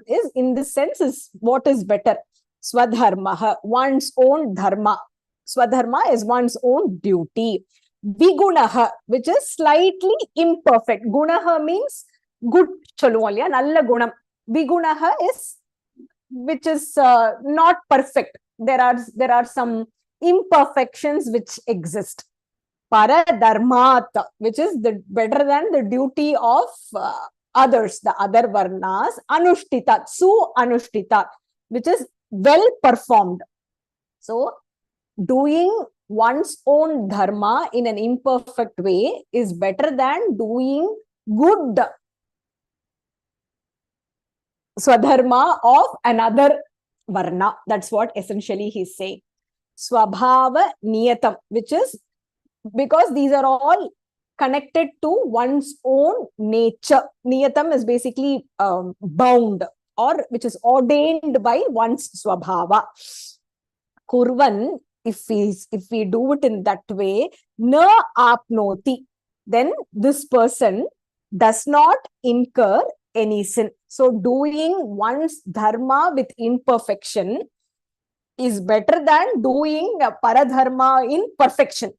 is, in this sense, is what is better. Swadharma, one's own dharma. Swadharma is one's own duty. Vigunaha, which is slightly imperfect. Gunaha means good, cholvolya, nalla gunam. Vigunaha is which is not perfect. There are some imperfections which exist. Paradharmat, which is better than the duty of others, the other varnas. Anushtitat, su anushtitat, which is well performed. So doing one's own dharma in an imperfect way is better than doing good swadharma of another varna. That's what essentially he's saying. Swabhava niyatam, which is because these are all connected to one's own nature. Niyatam is basically bound, or which is ordained by one's swabhava. Kurvan, if we do it in that way, na apnoti, then this person does not incur any sin. So doing one's dharma with imperfection is better than doing paradharma in perfection.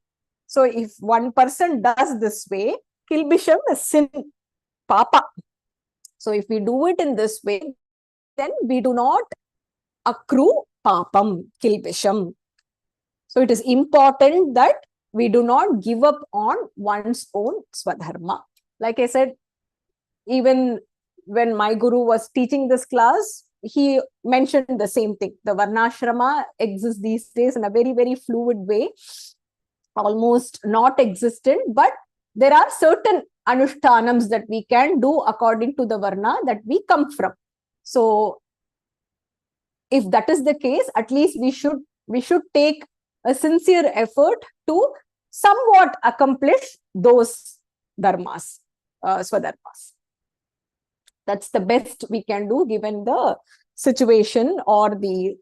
So if one person does this way, kilbisham is sin, papa. So if we do it in this way, then we do not accrue papam, kilbisham. So it is important that we do not give up on one's own swadharma. Like I said, even when my guru was teaching this class, he mentioned the same thing. The Varnashrama exists these days in a very, very fluid way, almost not existent, but there are certain anushtanams that we can do according to the Varna that we come from. So if that is the case, at least we should take a sincere effort to somewhat accomplish those dharmas, swadharmas. That's the best we can do given the situation or the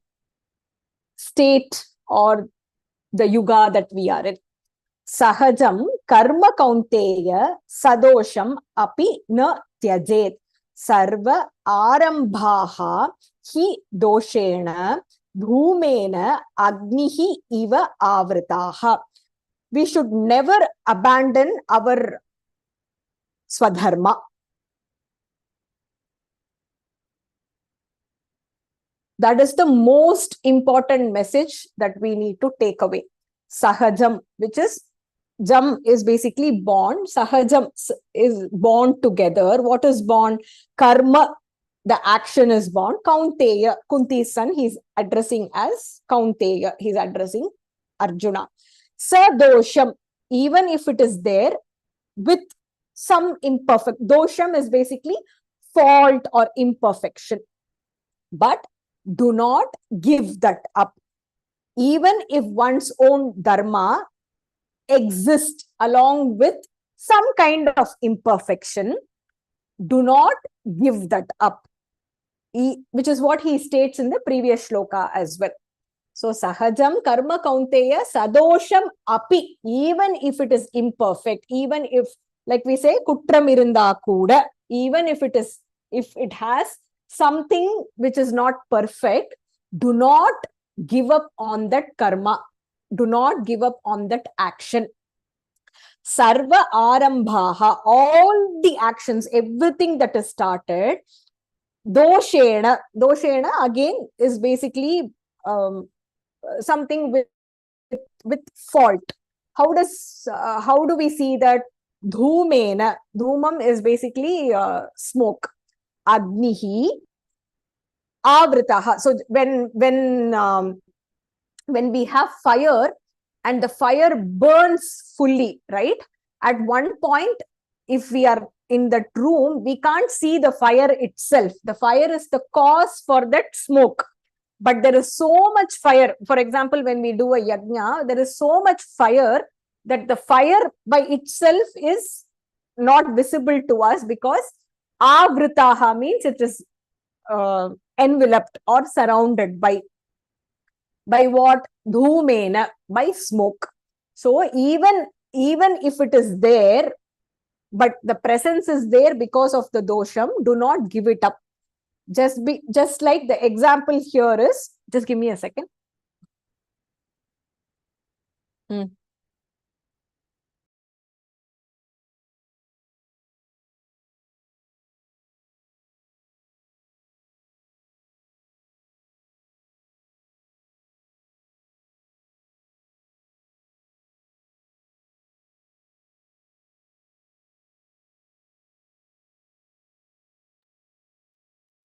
state or the yuga that we are in. Sahajam karma kaunteya sadosham api na tyajet sarva arambhaha hi doshena dhumena agnihi iva avritaha. We should never abandon our swadharma. That is the most important message that we need to take away. Sahajam, which is, jam is basically bond. Sahajam is bond together. What is bond? Karma, the action is bond. Kaunteya, Kunti's son, he's addressing as Kaunteya. He's addressing Arjuna. Sadosham, even if it is there with some imperfect. Dosham is basically fault or imperfection. But do not give that up. Even if one's own dharma exists along with some kind of imperfection, do not give that up. Which is what he states in the previous shloka as well. So, sahajam karma kaunteya sadosham api, even if it is imperfect, even if, like we say, kutram irunda kuda, even if it has something which is not perfect, do not give up on that karma. Do not give up on that action. Sarva arambhaha, all the actions, everything that is started, doshena again is basically something with fault. How do we see that? Dhumena, dhumam is basically smoke. Agnihi avritaha. So when we have fire and the fire burns fully, right? At one point, if we are in that room, we can't see the fire itself. The fire is the cause for that smoke. But there is so much fire. For example, when we do a yajna, there is so much fire that the fire by itself is not visible to us, because avritaha means it is enveloped or surrounded by what? Dhumena, by smoke. So even if it is there, but the presence is there because of the dosham, do not give it up. Just like the example here is, just give me a second.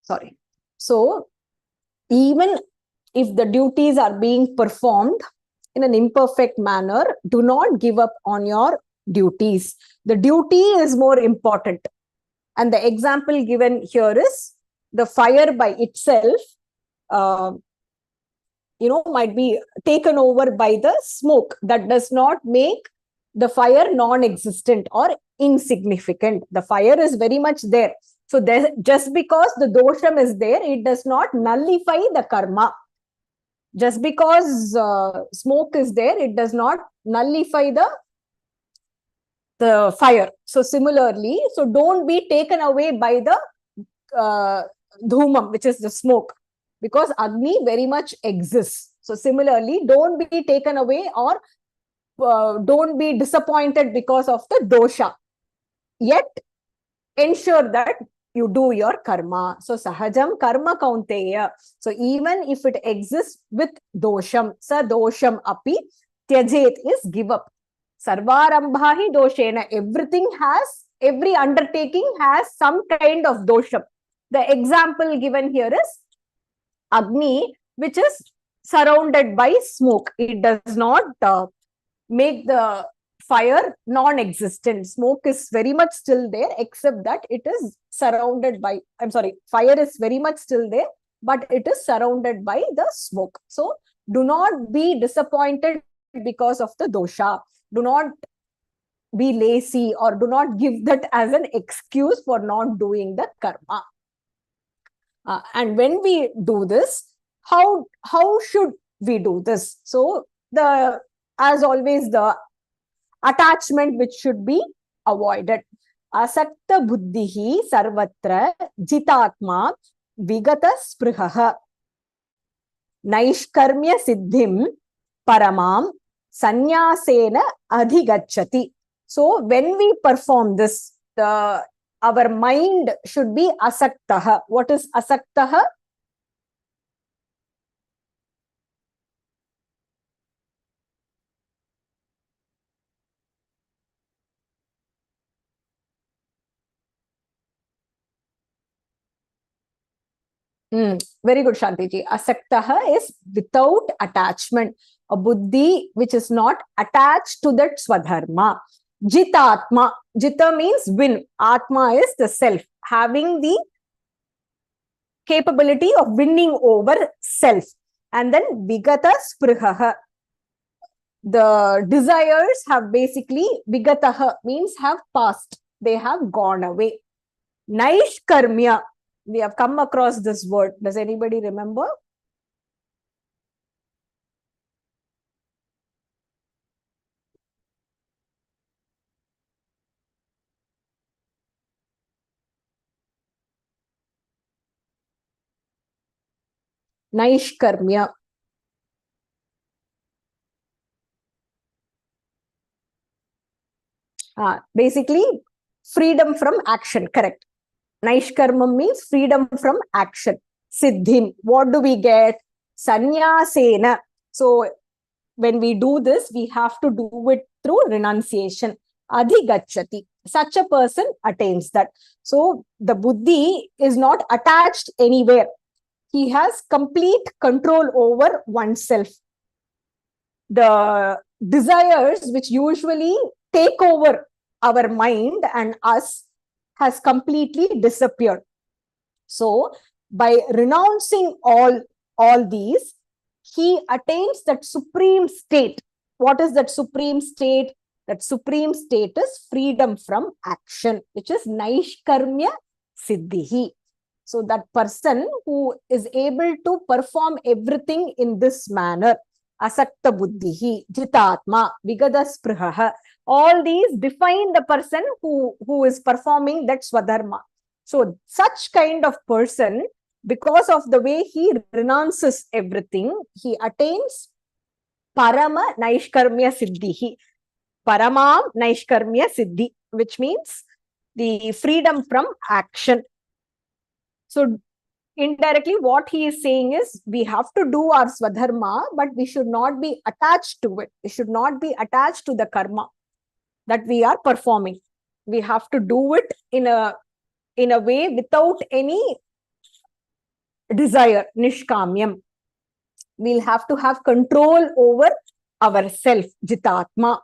Sorry. So even if the duties are being performed in an imperfect manner, do not give up on your duties. The duty is more important. And the example given here is the fire by itself, might be taken over by the smoke. That does not make the fire non-existent or insignificant. The fire is very much there. So just because the dosham is there, it does not nullify the karma. Just because smoke is there, it does not nullify the fire. So similarly, so don't be taken away by the dhumam, which is the smoke, because Agni very much exists. So similarly, don't be taken away or don't be disappointed because of the dosha. Yet ensure that you do your karma. So sahajam karma kaunteya. So even if it exists with dosham, sa dosham api tyajet is give up. Sarvarambhahi doshena. Every undertaking has some kind of dosham. The example given here is Agni, which is surrounded by smoke. It does not make the fire non-existent. Smoke is very much still there, except that it is surrounded by, fire is very much still there, but it is surrounded by the smoke. So do not be disappointed because of the dosha. Do not be lazy, or do not give that as an excuse for not doing the karma. And when we do this, how should we do this? So as always, the attachment which should be avoided. Asakta buddhihi sarvatra jitatma vigata sprihaha naishkarmya siddhim paramam sanyasena adhigachati. So when we perform this, our mind should be asaktaha. What is asaktaha? Very good, Shantiji. Asaktaha is without attachment. A buddhi which is not attached to that swadharma. Jitatma. Jita means win. Atma is the self, having the capability of winning over self. And then vigata sprihaha. The desires have basically, vigataha means have passed. They have gone away. Naishkarmya. We have come across this word. Does anybody remember? Naishkarmya. Basically, freedom from action. Correct. Naishkarma means freedom from action. Siddhim. What do we get? Sanyasena. So when we do this, we have to do it through renunciation. Adhigachati. Such a person attains that. So the buddhi is not attached anywhere. He has complete control over oneself. The desires which usually take over our mind and us has completely disappeared. So by renouncing all these, he attains that supreme state. What is that supreme state? That supreme state is freedom from action, which is naishkarmya siddhihi. So that person who is able to perform everything in this manner, asakta buddhihi, jitatma, vigada sprihaha, all these define the person who is performing that swadharma. So such kind of person, because of the way he renounces everything, he attains parama naishkarmya siddhihi. Paramam naishkarmya siddhi, which means the freedom from action. So indirectly, what he is saying is, we have to do our swadharma, but we should not be attached to it. We should not be attached to the karma that we are performing. We have to do it in a way without any desire, nishkamyam. We'll have to have control over ourself, jitatma.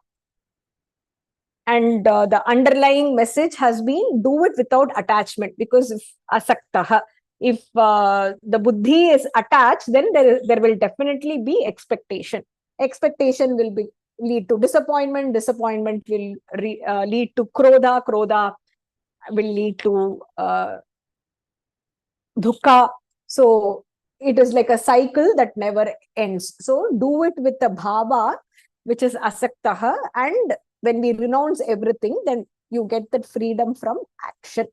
And the underlying message has been, do it without attachment, because if asaktaha, if the buddhi is attached, then there will definitely be expectation. Expectation will lead to disappointment. Disappointment will lead to krodha. Krodha will lead to dukkha. So it is like a cycle that never ends. So do it with the bhava, which is asaktaha, and when we renounce everything, then you get that freedom from action.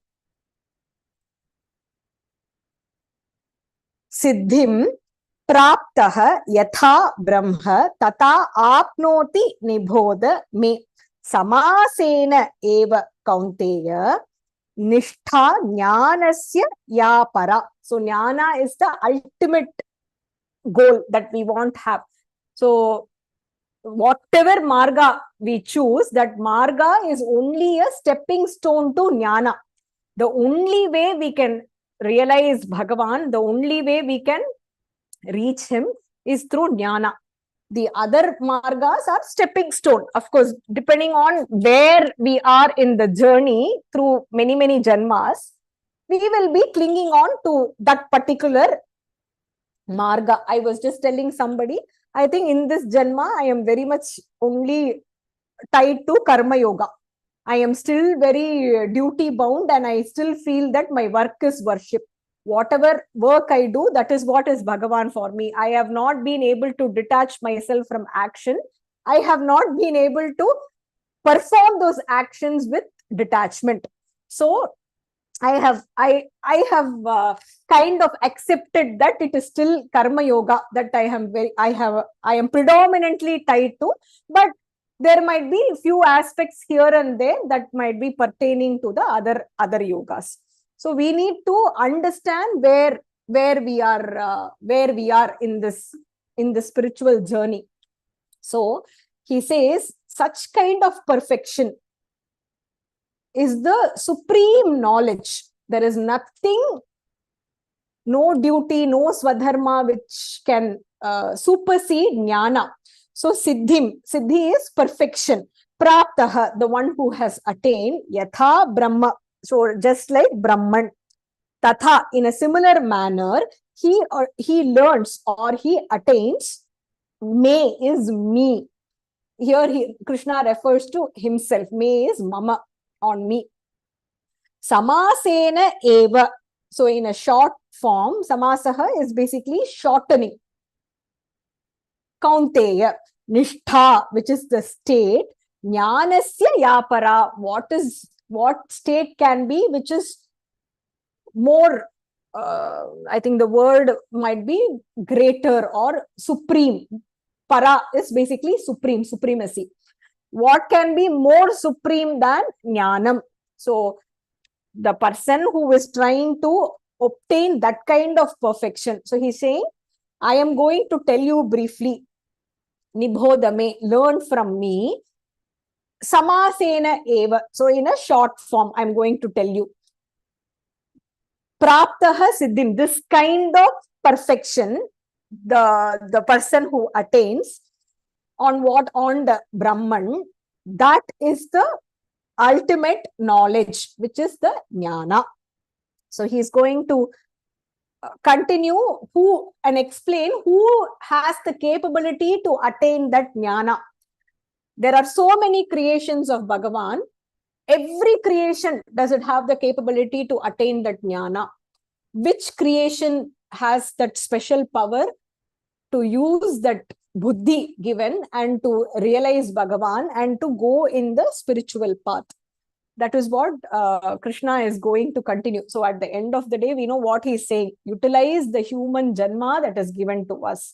Siddhim praptaha yatha brahma tata apnoti nibodha me samasena eva kaunteya nishtha jnanasya ya para. So jnana is the ultimate goal that we want to have. So whatever marga we choose, that marga is only a stepping stone to jnana. The only way we can realize Bhagavan, the only way we can reach him is through jnana. The other margas are stepping stone. Of course, depending on where we are in the journey through many, many janmas, we will be clinging on to that particular marga. I was just telling somebody, I think in this janma, I am very much only tied to karma yoga. I am still very duty bound, and I still feel that my work is worship. Whatever work I do, that is what is Bhagavan for me. I have not been able to detach myself from action. I have not been able to perform those actions with detachment. So I have kind of accepted that it is still karma yoga that I am predominantly tied to, but there might be a few aspects here and there that might be pertaining to the other yogas. So we need to understand where we are in the spiritual journey. So he says such kind of perfection is the supreme knowledge. There is nothing, no duty, no swadharma which can supersede jnana. So siddhi is perfection. Praptaha, the one who has attained, yatha brahma, so just like Brahman. Tatha, in a similar manner, he learns or he attains. Me is me. Here Krishna refers to himself. Me is mama, on me. Samasena eva. So in a short form, samasaha is basically shortening. Kaunteya, nishtha, which is the state. Jnanasya yapara, what state can be, which is more, I think the word might be greater or supreme. Para is basically supreme, supremacy. What can be more supreme than jnanam? So the person who is trying to obtain that kind of perfection. So he's saying, I am going to tell you briefly. Nibhodame, learn from me. Samasena eva. So in a short form, I'm going to tell you. Praptaha siddhim, this kind of perfection, the person who attains on the Brahman, that is the ultimate knowledge, which is the jnana. So he's going to continue and explain who has the capability to attain that jnana. There are so many creations of Bhagavan. Every creation, does it have the capability to attain that jnana? Which creation has that special power to use that buddhi given and to realize Bhagavan and to go in the spiritual path? That is what Krishna is going to continue. So at the end of the day, we know what he's saying. Utilize the human janma that is given to us.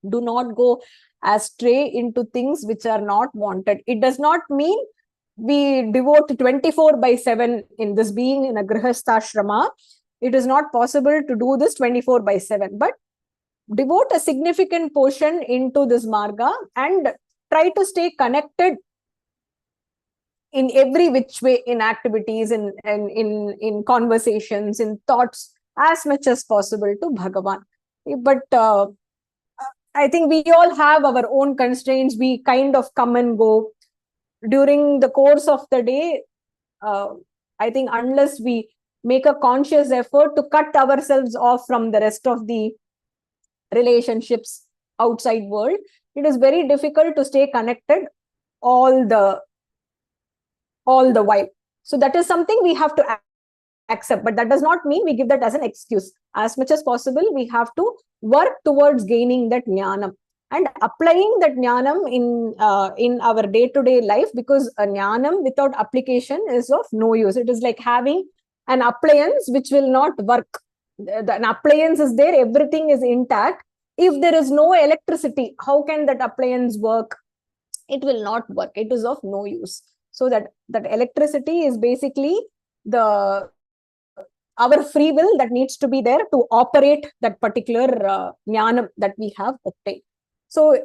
Do not go astray into things which are not wanted. It does not mean we devote 24/7 in this being in a grihastha. It is not possible to do this 24/7, but devote a significant portion into this marga and try to stay connected in every which way, in activities, in conversations, in thoughts, as much as possible to Bhagavan. But I think we all have our own constraints. We kind of come and go during the course of the day. I think unless we make a conscious effort to cut ourselves off from the rest of the relationships outside world, it is very difficult to stay connected all the while. So that is something we have to accept, but that does not mean we give that as an excuse. As much as possible, we have to work towards gaining that jnanam and applying that jnanam in our day-to-day life, because a jnanam without application is of no use. It is like having an appliance which will not work. An appliance is there, everything is intact. If there is no electricity, how can that appliance work? It will not work. It is of no use. So that electricity is basically our free will that needs to be there to operate that particular jnanam that we have obtained. So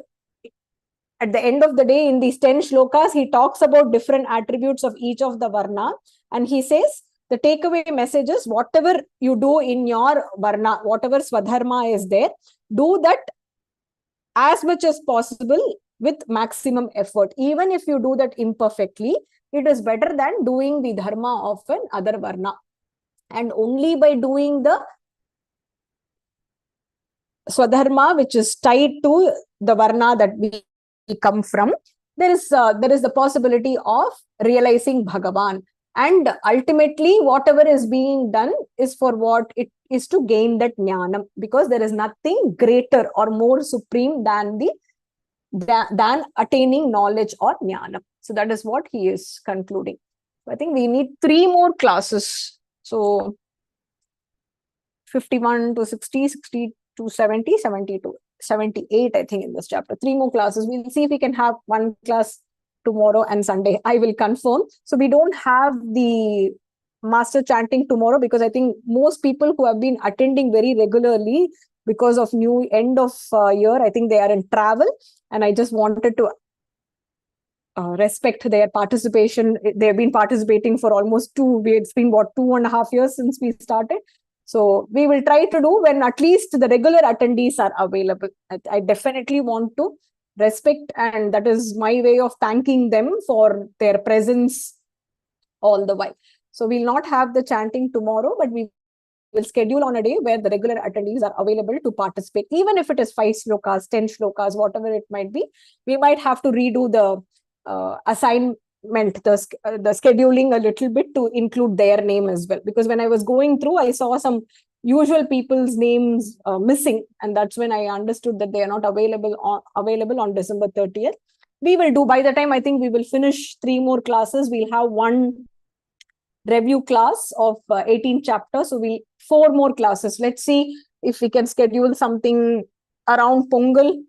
at the end of the day, in these 10 shlokas, he talks about different attributes of each of the varna, and he says the takeaway message is whatever you do in your varna, whatever swadharma is there, do that as much as possible with maximum effort. Even if you do that imperfectly, it is better than doing the dharma of an other varna. And only by doing the swadharma, which is tied to the varna that we come from, there is the possibility of realizing Bhagavan. And ultimately, whatever is being done is for what it is, to gain that jnanam, because there is nothing greater or more supreme than attaining knowledge or jnanam. So that is what he is concluding. I think we need 3 more classes. So 51 to 60, 60 to 70, 70 to 78, I think, in this chapter. 3 more classes. We'll see if we can have 1 class tomorrow and Sunday. I will confirm. So we don't have the master chanting tomorrow, because I think most people who have been attending very regularly because of new end of year, I think they are in travel, and I just wanted to respect their participation. They have been participating for almost it's been 2.5 years since we started. So we will try to do when at least the regular attendees are available. I definitely want to respect, and that is my way of thanking them for their presence all the while. So we'll not have the chanting tomorrow, but we will schedule on a day where the regular attendees are available to participate. Even if it is 5 slokas, 10 slokas, whatever it might be, we might have to redo the assignment, the scheduling a little bit to include their name as well. Because when I was going through, I saw some usual people's names missing, and that's when I understood that they are not available on December 30th. We will do, by the time I think we will finish 3 more classes, we'll have 1 review class of 18 chapters. So 4 more classes. Let's see if we can schedule something around Pongal,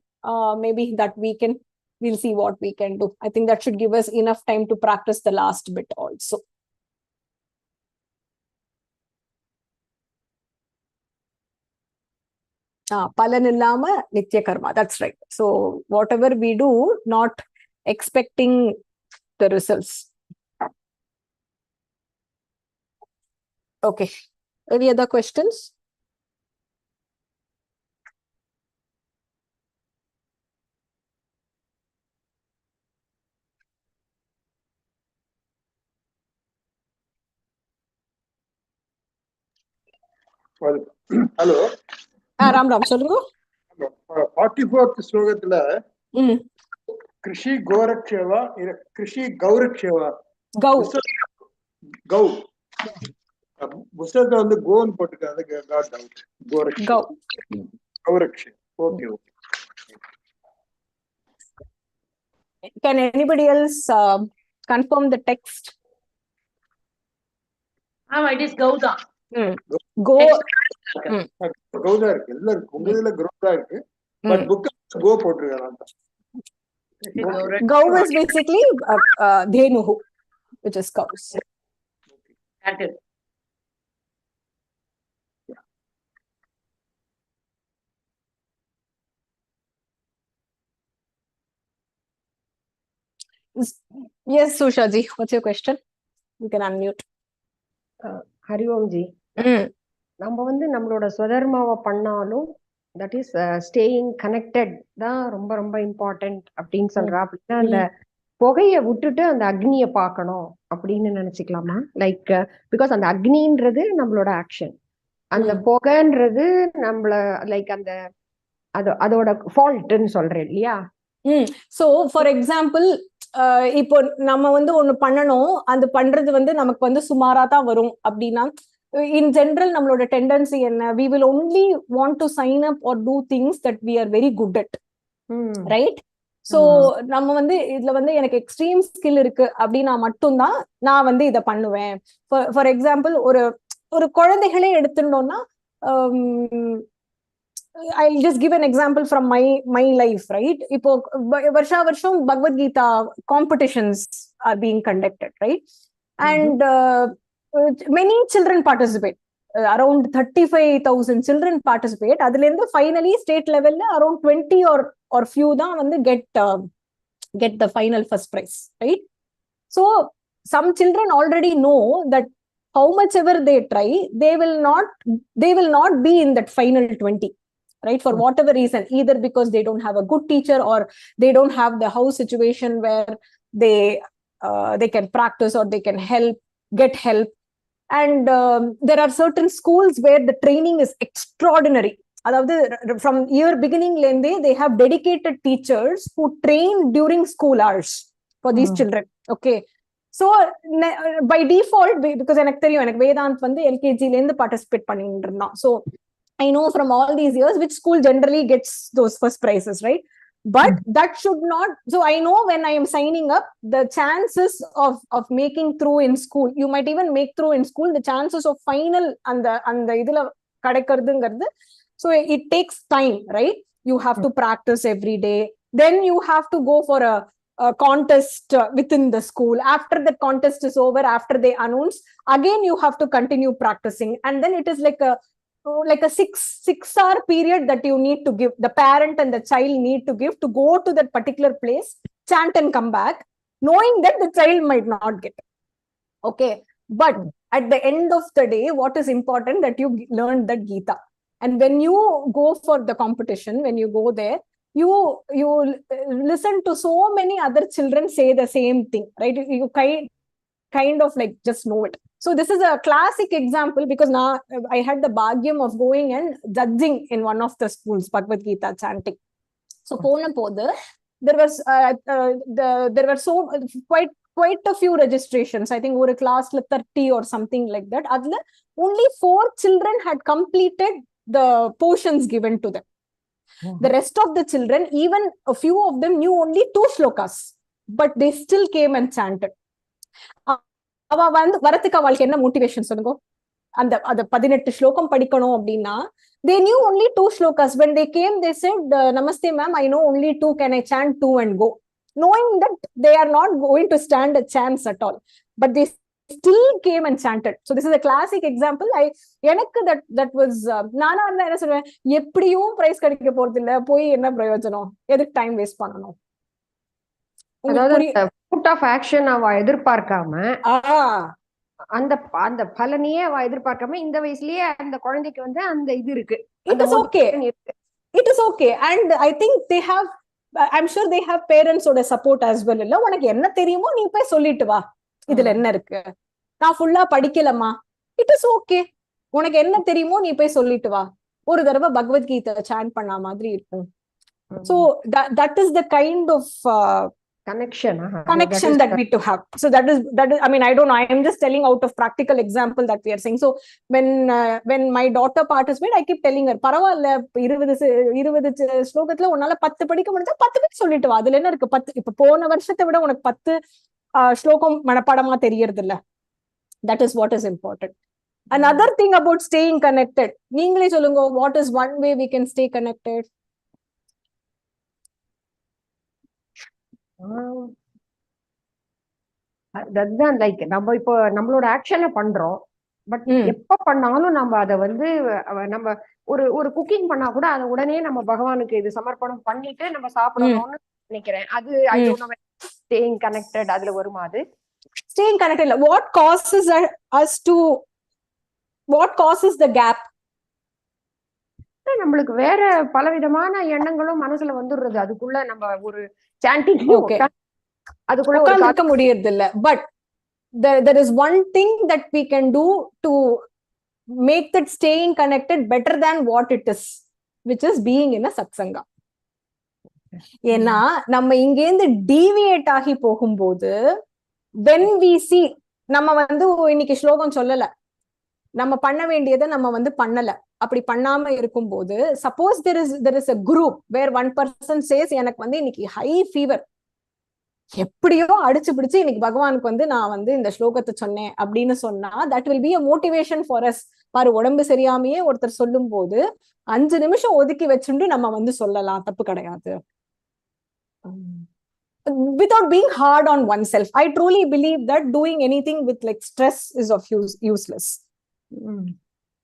maybe that weekend. We'll see what we can do. I think that should give us enough time to practice the last bit also. Palanillama Nitya Karma. That's right. So whatever we do, not expecting the results. Okay. Any other questions? Hello Ram சொல்லுங்க. 44th ஸ்லோகத்துல கிருஷி கோரக்ஷேவா இல்ல கிருஷி கௌரக்ஷேவா? கௌ புஸ்தகத்தை வந்து கோன்னு போட்டுருக்காங்க. கௌரக்ஷே. Okay. Can anybody else confirm the text? It is Gauda. Go. கௌதா இருக்கு. எல்லாருக்கும் உங்க இதுல கௌதா இருக்கு. பட் புக் கோ போட்டுருக்காங்க. Gau is basically Dhenuhu, which is cows. Yes, Susha ji, what's your question? You can unmute. Hari Om ji. நம்ம வந்து நம்மளோட ஸ்வதர்மாவை பண்ணாலும் தட் இஸ் ஸ்டேயிங் கனெக்டட் தான் ரொம்ப ரொம்ப இம்பார்ட்டன்ட் அப்படின்னு சொல்றா. அப்படின்னா அந்த புகையை விட்டுட்டு அந்த அக்னியை பார்க்கணும் அப்படின்னு நினைச்சுக்கலாமா? லைக் பிகாஸ் அந்த அக்னின்றது நம்மளோட ஆக்ஷன், அந்த புகைன்றது நம்மள லைக் அந்த அதோட ஃபால்ட்னு சொல்றேன் இல்லையா? சோ ஃபார் எக்ஸாம்பிள், இப்போ நம்ம வந்து ஒண்ணு பண்ணணும், அது பண்றது வந்து நமக்கு வந்து சுமாரா தான் வரும் அப்படின்னா, in general நம்மளோட tendency என்ன? We will only want to sign up or do things that we are very good at, right? So நம்ம வந்து இதுல வந்து எனக்கு எக்ஸ்ட்ரீம் ஸ்கில் இருக்கு அப்படின்னா மட்டும்தான் நான் வந்து இதை பண்ணுவேன். ஃபார் எக்ஸாம்பிள், ஒரு குழந்தைகளே எடுத்துட்டோம்னா, I'll just give an example from my life, right? இப்போ வருஷம் Bhagavad Gita competitions are being conducted, right? And many children participate. Around 35,000 children participate. அதுல இருந்து finally state level around 20 or few தான் வந்து get the final first prize, right? So some children already know that how much ever they try, they will not be in that final 20, right? For whatever reason, either because they don't have a good teacher, or they don't have the house situation where they can practice, or they can get help. And there are certain schools where the training is extraordinary. From year beginning, they have dedicated teachers who train during school hours for these children. Okay. So by default, because Vedant LKG participate பண்ணிட்டு இருந்தான். So I know from all these years which school generally gets those first prizes, right? But that should not. So I know when I am signing up, the chances of making through in school, you might even make through in school, the chances of final and the idula kadaikkradungiradhu. So it takes time, right? You have to practice every day. Then you have to go for a contest within the school. After the contest is over, after they announce, again you have to continue practicing. And then it is like a 6-hour period that you need to give, the parent and the child need to give, to go to that particular place, chant and come back, knowing that the child might not get. Okay. But at the end of the day, what is important, that you learn that Gita. And when you go for the competition, when you go there, you listen to so many other children say the same thing, right? You kind of like just know it. So this is a classic example, because now I had the bhagyam of going and judging in one of the schools Bhagavad Gita chanting. So there were so quite a few registrations. I think over a class 30 or something like that. Only 4 children had completed the portions given to them. The rest of the children, even a few of them, knew only 2 shlokas, but they still came and chanted. அவ வரத்துக்கு அவளுக்கு என்ன motivation சொல்லுங்க? அந்த 18 ஸ்லோகம் படிக்கணும் அப்படின்னா, they knew only 2 shlokas. When they came, they said, Namaste ma'am, I know only 2, can I chant 2 and go? Knowing that they are not going to stand a chance at all, but they still came and chanted. So this is a classic example. எனக்கு that was நானா இருந்தா என்ன சொல்லுவேன், எப்படியும் price கிடைக்க போறது இல்ல, போய் என்ன பிரயோஜனம், எதுக்கு டைம் வேஸ்ட் பண்ணணும்? ஃபுட் ஆஃப் ஆக்ஷன் அவ எதிர்பார்க்காம, அந்த பலனையே அவ எதிர்பார்க்காம, இந்த வயசுலயே அந்த குழந்தைக்கு வந்து அந்த இது இருக்கு. It is okay. And I think I'm sure they have parents ஓட support as well. இல்ல, உனக்கு என்ன தெரியுமோ நீ போய் சொல்லிட்டு வா, இதுல என்ன இருக்கு, நான் ஃபுல்லா படிக்கலமா, it is okay. உனக்கு என்ன தெரியுமோ நீ போய் சொல்லிட்டு வா, ஒரு தடவை பகவத்கீதை சாண்ட் பண்ண மாதிரி இருக்கும். So that is the kind of connection that we to have. So that is I mean, I don't know, I am just telling out of practical example that we are saying. So when my daughter participated, I keep telling her, பரவாயில்ல, 20 ஸ்லோகத்துல உன்னால 10 படிக்க முடிஞ்சா 10 பேர் சொல்லிட்டு வா, அதுல என்ன இருக்கு? 10 இப்ப போன வருஷத்தை விட உனக்கு 10 ஸ்லோகம் மனப்பாடமா தெரியறது இல்ல. That is what is important. Another thing about staying connected, நீங்களே சொல்லுங்க, what is one way we can stay connected? அதுதான் லைக் நம்ம இப்போ நம்மளோட ஆக்ஷனை பண்றோம், பட் எப்ப பண்ணாலும் நம்ம அதை வந்து நம்ம ஒரு குக்கிங் பண்ணா கூட அதை உடனே நம்ம பகவானுக்கு இது சமர்ப்பணம் பண்ணிட்டு நம்ம சாப்பிடணும்னு நினைக்கிறேன். அது ஸ்டேயிங் கனெக்டட் அதுல வருமா? அது ஸ்டேயிங் கனெக்டட் இல்ல. what causes the gap? நம்மளுக்கு வேற பலவிதமான எண்ணங்களும் மனசுல வந்துடுறது, அதுக்குள்ள நம்ம ஒரு சாண்டிங் அதுக்குள்ள உட்கார்ந்திருக்க முடியறது இல்ல. But there is one thing that we can do to make that staying connected better than what it is, which is being in a satsanga. ஏன்னா நம்ம இங்கேருந்து டீவியேட் ஆகி போகும்போது, when we see, நம்ம வந்து இன்னைக்கு ஸ்லோகம் சொல்லல, நம்ம பண்ண வேண்டியதை நம்ம வந்து பண்ணல, அப்படி பண்ணாம இருக்கும்போது, suppose there is a group where one person says, எனக்கு வந்து இன்னைக்கு ஹை ஃபீவர், எப்படியோ அடிச்சு பிடிச்சு இன்னைக்கு பகவானுக்கு வந்து நான் வந்து இந்த ஸ்லோகத்தை சொன்னேன் அப்படின்னு சொன்னா, that will be a motivation for us. பாரு, உடம்பு சரியாமையே ஒருத்தர் சொல்லும் போது 5 நிமிஷம் ஒதுக்கி வச்சுட்டு நம்ம வந்து சொல்லலாம், தப்பு கிடையாது. Without being hard on oneself. I truly believe that doing anything with like stress is of useless.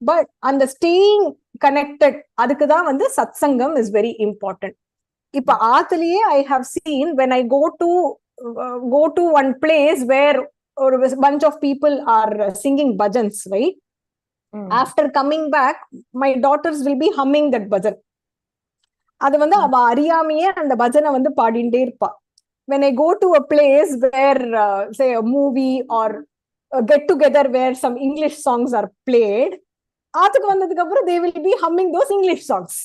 But அந்த staying connected, அதுக்குதான் வந்து சத்சங்கம் is very important. இப்ப ஆத்துலயே I have seen, when I go to one place where or a bunch of people are singing bhajans, right? After coming back, my daughters will be humming that bhajan. அது வந்து அவ அறியாமையே அந்த பஜனை வந்து பாடிண்டே இருப்பா. When I go to a place where say a movie or a get together where some English songs are played, அதுக்கு வந்ததுக்கு அப்புறம் they will be humming those English songs.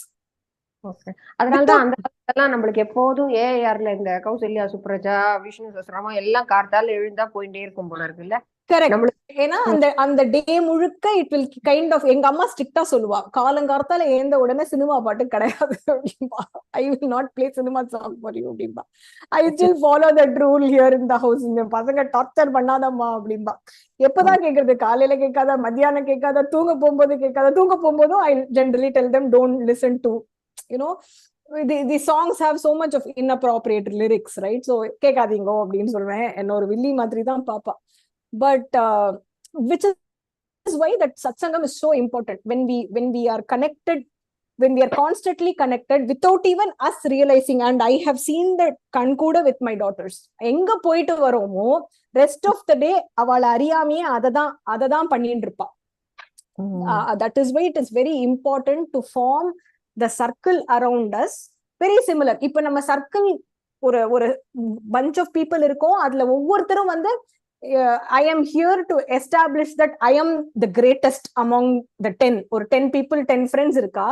அதனாலதான் அந்த காலத்துல நம்மளுக்கு எப்போதும் ஏஆர்ல இந்த கௌசல்யா சுப்ரஜா, விஷ்ணு சஹஸ்ரநாமம் எல்லாம் கார்த்தால எழுந்தா போயிட்டே இருக்கும் போல இருக்குல்ல. கரெக்ட். ஏன்னா அந்த டே முழுக்க இட் வில் கைண்ட் ஆஃப், எங்க அம்மா ஸ்ட்ரிக்டா சொல்லுவா, காலங்காலத்தால ஏந்த உடனே சினிமா பாட்டு கிடையாது அப்படின்பா. I will not play cinema song for you அப்படின்பா. I still follow that rule here in the house. இந்த பசங்க டார்ச்சர் பண்ணாதம்மா அப்படின்பா. எப்பதான் கேக்குறது? காலையில கேட்காத, மத்தியானம் கேட்காத, தூங்க போகும்போது கேட்காத. தூங்க போகும்போதும் I generally tell them don't listen to, you know, the songs have so much of inappropriate lyrics, right? So கேட்காதீங்கோ அப்படின்னு சொல்றேன். என்ன ஒரு வில்லி மாதிரி தான் பாப்பா. But which is why that satsangam is so important. When we are connected, when we are constantly connected without even us realizing, and I have seen that kankuda with my daughters. எங்க போயிட்டு வரோமோ rest of the day அவள அறியாமையே அததான் பண்ணிட்டு இருப்பா. That is why it is very important to form the circle around us. Very similar. இப்ப நம்ம circle ஒரு bunch of people இருக்கோம். அதுல ஒவ்வொருத்தரும் வந்து I am here to establish that I am the greatest among the 10 or 10 people, 10 friends irka.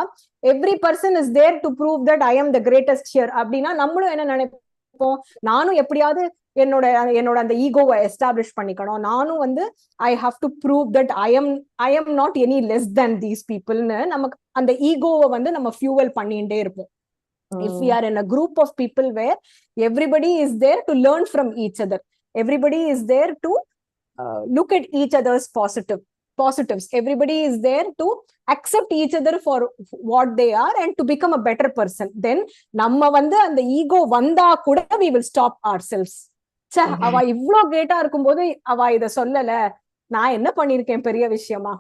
Every person is there to prove that I am the greatest here. அப்படின்னா நம்மளும் என்ன நினைப்போம், நானும் எப்படியாவது என்னோட அந்த ஈகோவை எஸ்டாப்ளிஷ் பண்ணிக்கணும், நானும் வந்து I have to prove that I am not any less than these people ன்னு நமக்கு அந்த ஈகோவை வந்து நம்ம ஃபியூவல் பண்ணிட்டே இருப்போம். If we are in a group of people where everybody is there to learn from each other, everybody is there to look at each other's positives, everybody is there to accept each other for what they are and to become a better person, then நம்ம வந்து அந்த ego வந்தா கூட we will stop ourselves. அவ இவ்ளோ Greta இருக்கும்போது அவ இத சொல்லல, நான் என்ன பண்ணிருக்கேன் பெரிய விஷயமா?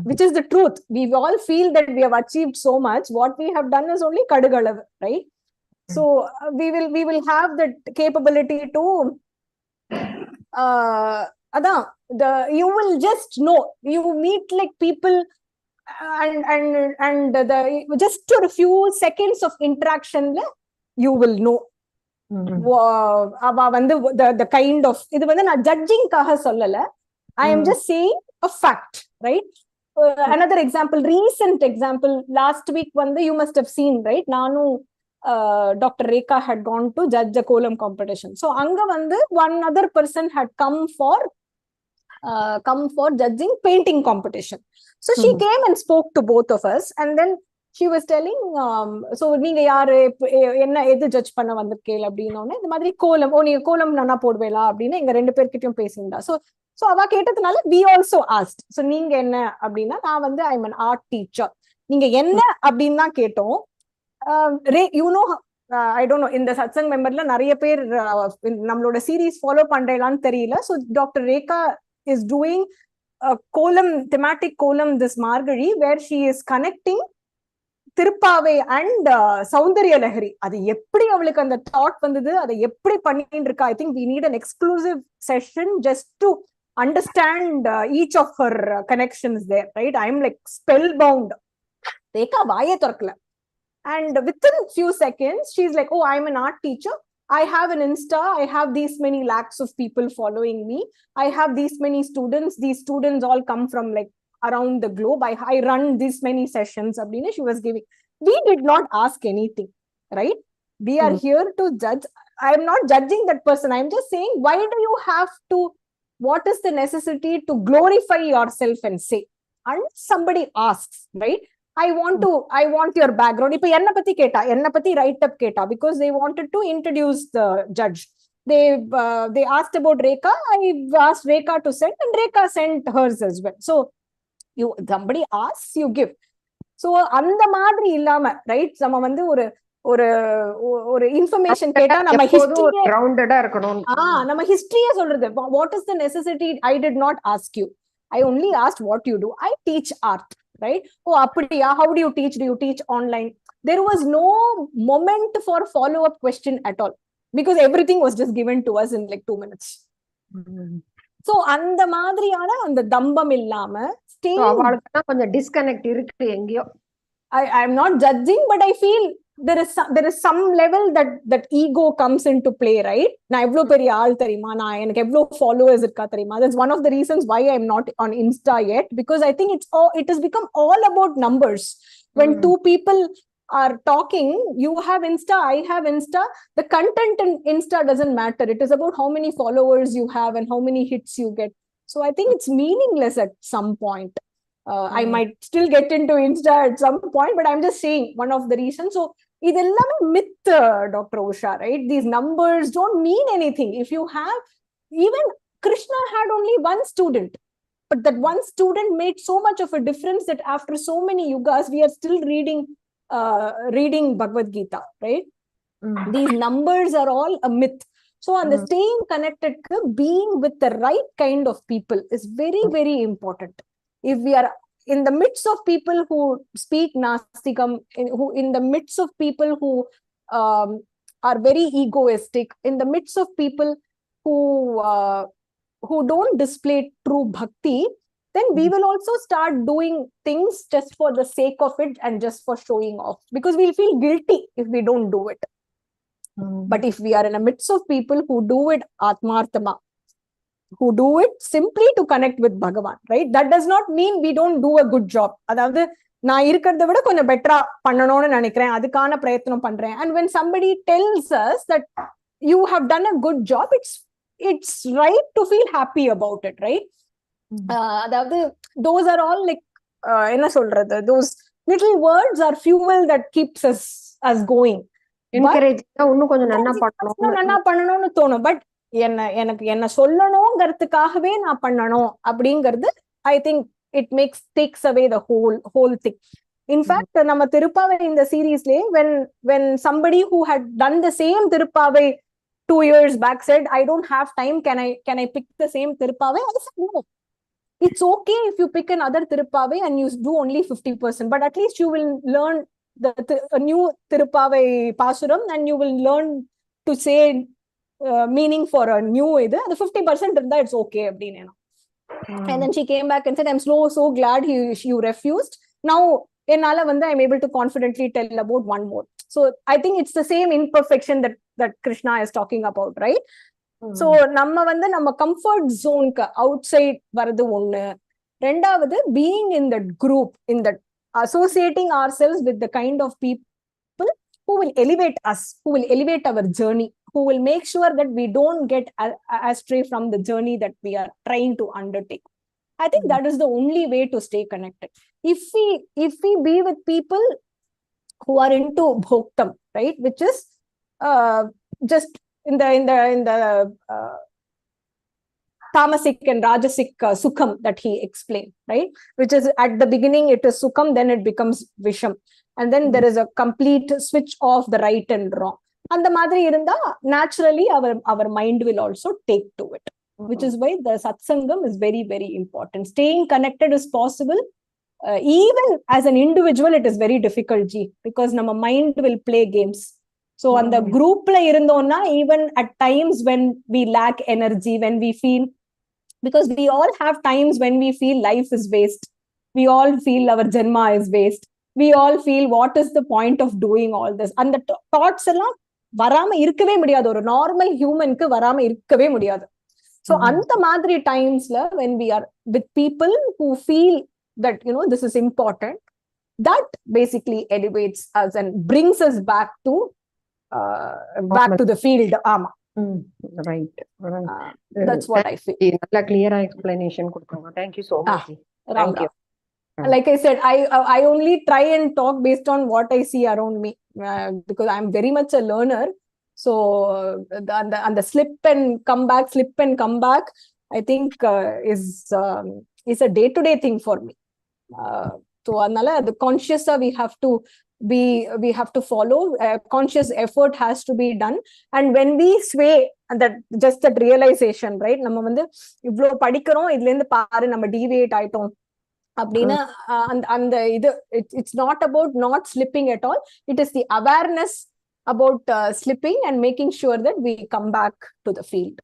Which is the truth. We all feel that we have achieved so much. What we have done is only kadugalavu, right? So we will have that capability to you will just know. You meet like people and the just a few seconds of interaction you will know. The kind of, இது வந்து நான் ஜட்ஜிங்காக சொல்லல, I am just saying a fact, right? Another example, recent example, last week வந்து you must have seen, right? நானும் Dr. Rekha had gone to judge a kolam competition. So anga vandu one other person had come for judging painting competition. So she came and spoke to both of us, and then she was telling so நீங்க யாரு என்ன எது judge பண்ண வந்திருக்கீங்க அப்படினோனே இந்த மாதிரி கோலம், நீங்க கோலம் நானா போடுவேலா அப்படினு எங்க ரெண்டு பேர்கிட்டயும் பேசிண்டா. So அவ கேட்டதனால we also asked, so நீங்க என்ன அப்படினா நான் வந்து I'm an art teacher, நீங்க என்ன அப்படினா கேட்டோம். You know, I don't know, in the satsang memberல நிறைய பேர் நம்மளோட சீரீஸ் ஃபாலோ பண்றேலான்னு தெரியல. So Dr. Rekha is doing a thematic kolam this Margari, where she is connecting Thiruppavai and Soundarya Lahari. அது எப்படி அவளுக்கு அந்த தாட் வந்தது, அதை எப்படி பண்ணிட்டு இருக்கா? I think we need an exclusive session just to understand each of her connections there, right? I'm like spellbound. Rekha வாயே திறக்கல. And within few seconds, she's like, oh, I'm an art teacher. I have an Insta. I have these many lakhs of people following me. I have these many students. These students all come from like around the globe. I run these many sessions. She was giving. We did not ask anything, right? We are here to judge. I'm not judging that person. I'm just saying, why do you have to, what is the necessity to glorify yourself and say? And somebody asks, right? I want your background. Ipo enna patti write up keta, because they wanted to introduce the judge. They asked about Rekha. I asked Rekha to send, and Rekha sent hers as well. So somebody asks, you give. So அந்த மாதிரி இல்லாம, right? நம்ம வந்து ஒரு information கேட்டா நம்ம ஹிஸ்டரியே கிரவுண்டடா இருக்கணும். நம்ம ஹிஸ்டரியே சொல்றது. What is the necessity? I did not ask you. I only asked what you do. I teach art. Right? Oh, apdiya, how do you teach? Do you teach online? There was no moment for follow-up question at all, because everything was just given to us in like 2 minutes. So அந்த மாதிரியான அந்த தம்பம் இல்லாம அவளுக்கு கொஞ்சம் disconnect இருக்கு எங்கயோ. I'm not judging, but I feel there is some level that ego comes into play, right? நான் எவ்வளவு பெரிய ஆள் தெரியுமா, நான் எனக்கு எவ்வளவு followers இருக்கா தெரியுமா. That's one of the reasons why I'm not on Insta yet, because I think it has become all about numbers. When two people are talking, you have Insta, I have Insta, the content in Insta doesn't matter. It is about how many followers you have and how many hits you get. So I think it's meaningless at some point. I might still get into Insta at some point, but I'm just saying one of the reasons. So idellame myth, Dr. Usha, right? These numbers don't mean anything. If you have, even Krishna had only one student, but that one student made so much of a difference that after so many yugas, we are still reading Bhagavad Gita, right? These numbers are all a myth. So on the staying connected, being with the right kind of people is very, very important. If we are in the midst of people who speak Nastikam, in the midst of people who are very egoistic, in the midst of people who don't display true bhakti, then we will also start doing things just for the sake of it and just for showing off, because we'll feel guilty if we don't do it. But if we are in the midst of people who do it atmartama, who do it simply to connect with Bhagavan, right? That does not mean we don't do a good job. அதாவது நான் இருக்கிறத விட கொஞ்சம் பெட்டரா பண்ணணும்னு நினைக்கிறேன், அதுக்கான பிரயத்தனம் பண்றேன். And when somebody tells us that you have done a good job, it's right to feel happy about it, right? அதாவது those are all like என்ன சொல்றது, those little words are fuel that keeps us going. Encourage இன்னும் கொஞ்சம் நன்னா பண்ணணும்னு தோணும். But எனக்கு என்ன சொல்லணுங்கிறதுக்காகவே நான் பண்ணணும் அப்படிங்கிறது, I think it takes away the whole thing. In fact நம்ம திருப்பாவை இந்த சீரீஸ்லயே when somebody who had done the same Thiruppavai 2 years back said, I don't have time, can I pick the same Thiruppavai? I said no, it's okay if you pick another Thiruppavai and you do only 50%, but at least you will learn a new Thiruppavai பாசுரம் and you will learn to say meaning for a new இது. அது 50% இருந்தா it's okay அப்படின்னு. And then she came back and said, I'm so glad you refused. Now என்னால வந்து I'm able to confidently tell about one more. So I think it's the same imperfection that Krishna is talking about, right? So நம்ம வந்து நம்ம comfort zone க்கு outside வரது ஒண்ணு. ரெண்டாவது, being in that group, in that associating ourselves with the kind of people who will elevate us, who will elevate our journey, who will make sure that we don't get astray from the journey that we are trying to undertake. I think that is the only way to stay connected. If we be with people who are into bhoktam, right, which is just in the tamasic and rajasic sukham that he explained, right, which is at the beginning it is sukham, then it becomes visham, and then there is a complete switch off the right and wrong. And the madri irunda, naturally our mind will also take to it, which is why the satsangam is very, very important. Staying connected is possible. Even as an individual, it is very difficult, Ji, because our mind will play games. So on the group la irundona, even at times when we lack energy, when we feel, because we all have times when we feel life is waste, we all feel our janma is waste, we all feel what is the point of doing all this, and the thoughts எல்லாம் வராம இருக்கவே முடியாது, ஒரு normal ஹியூமனுக்கு வராம இருக்கவே முடியாது. So அந்த மாதிரி டைம்ஸ்ல when we are with people who feel that this is important, that basically elevates us and brings us back to the field. Right. That's what I feel. நல்ல clear explanation கொடுத்தீங்க. Thank you so much. Thank you. Like I said, I only try and talk based on what I see around me, because I'm very much a learner. So the slip and come back, I think is a day-to-day thing for me. So anala the conscious we have to follow. Conscious effort has to be done, and when we sway, that just that realization, right, நம்ம வந்து இவ்ளோ படிக்கிறோம், இதுல இருந்து பாரு நம்ம deviate ஆயிட்டோம் அப்படினா, அந்த இது it's not about not slipping at all. It is the awareness about slipping and making sure that we come back to the field.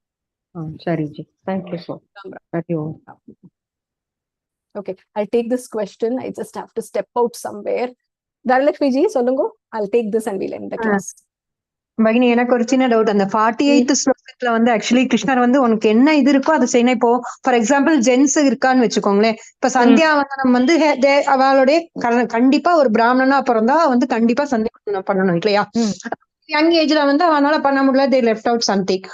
சரிஜி, thank you so much. Okay, I'll take this question. I just have to step out somewhere. Dharalakshmi ji, solungo. I'll take this and we'll end the class. பகினி, எனக்கு ஒரு சின்ன doubt. அந்த 48th ஸ்லோகத்துல வந்து actually கிருஷ்ணர் வந்து உனக்கு என்ன இது இருக்கோ அதை செய்யணும். இப்போ ஃபார் எக்ஸாம்பிள் ஜென்ஸ் இருக்கான்னு வச்சுக்கோங்களேன். இப்ப சந்தியாவந்தனம் வந்து அவளுடைய கண்டிப்பா ஒரு பிராமணனா பிறந்தா வந்து கண்டிப்பா சந்தியாவந்தனம் பண்ணணும் இல்லையா? யங் ஏஜ்ல வந்து அவனால பண்ண முடியல, தே லெஃப்ட் அவுட் சம்திங்.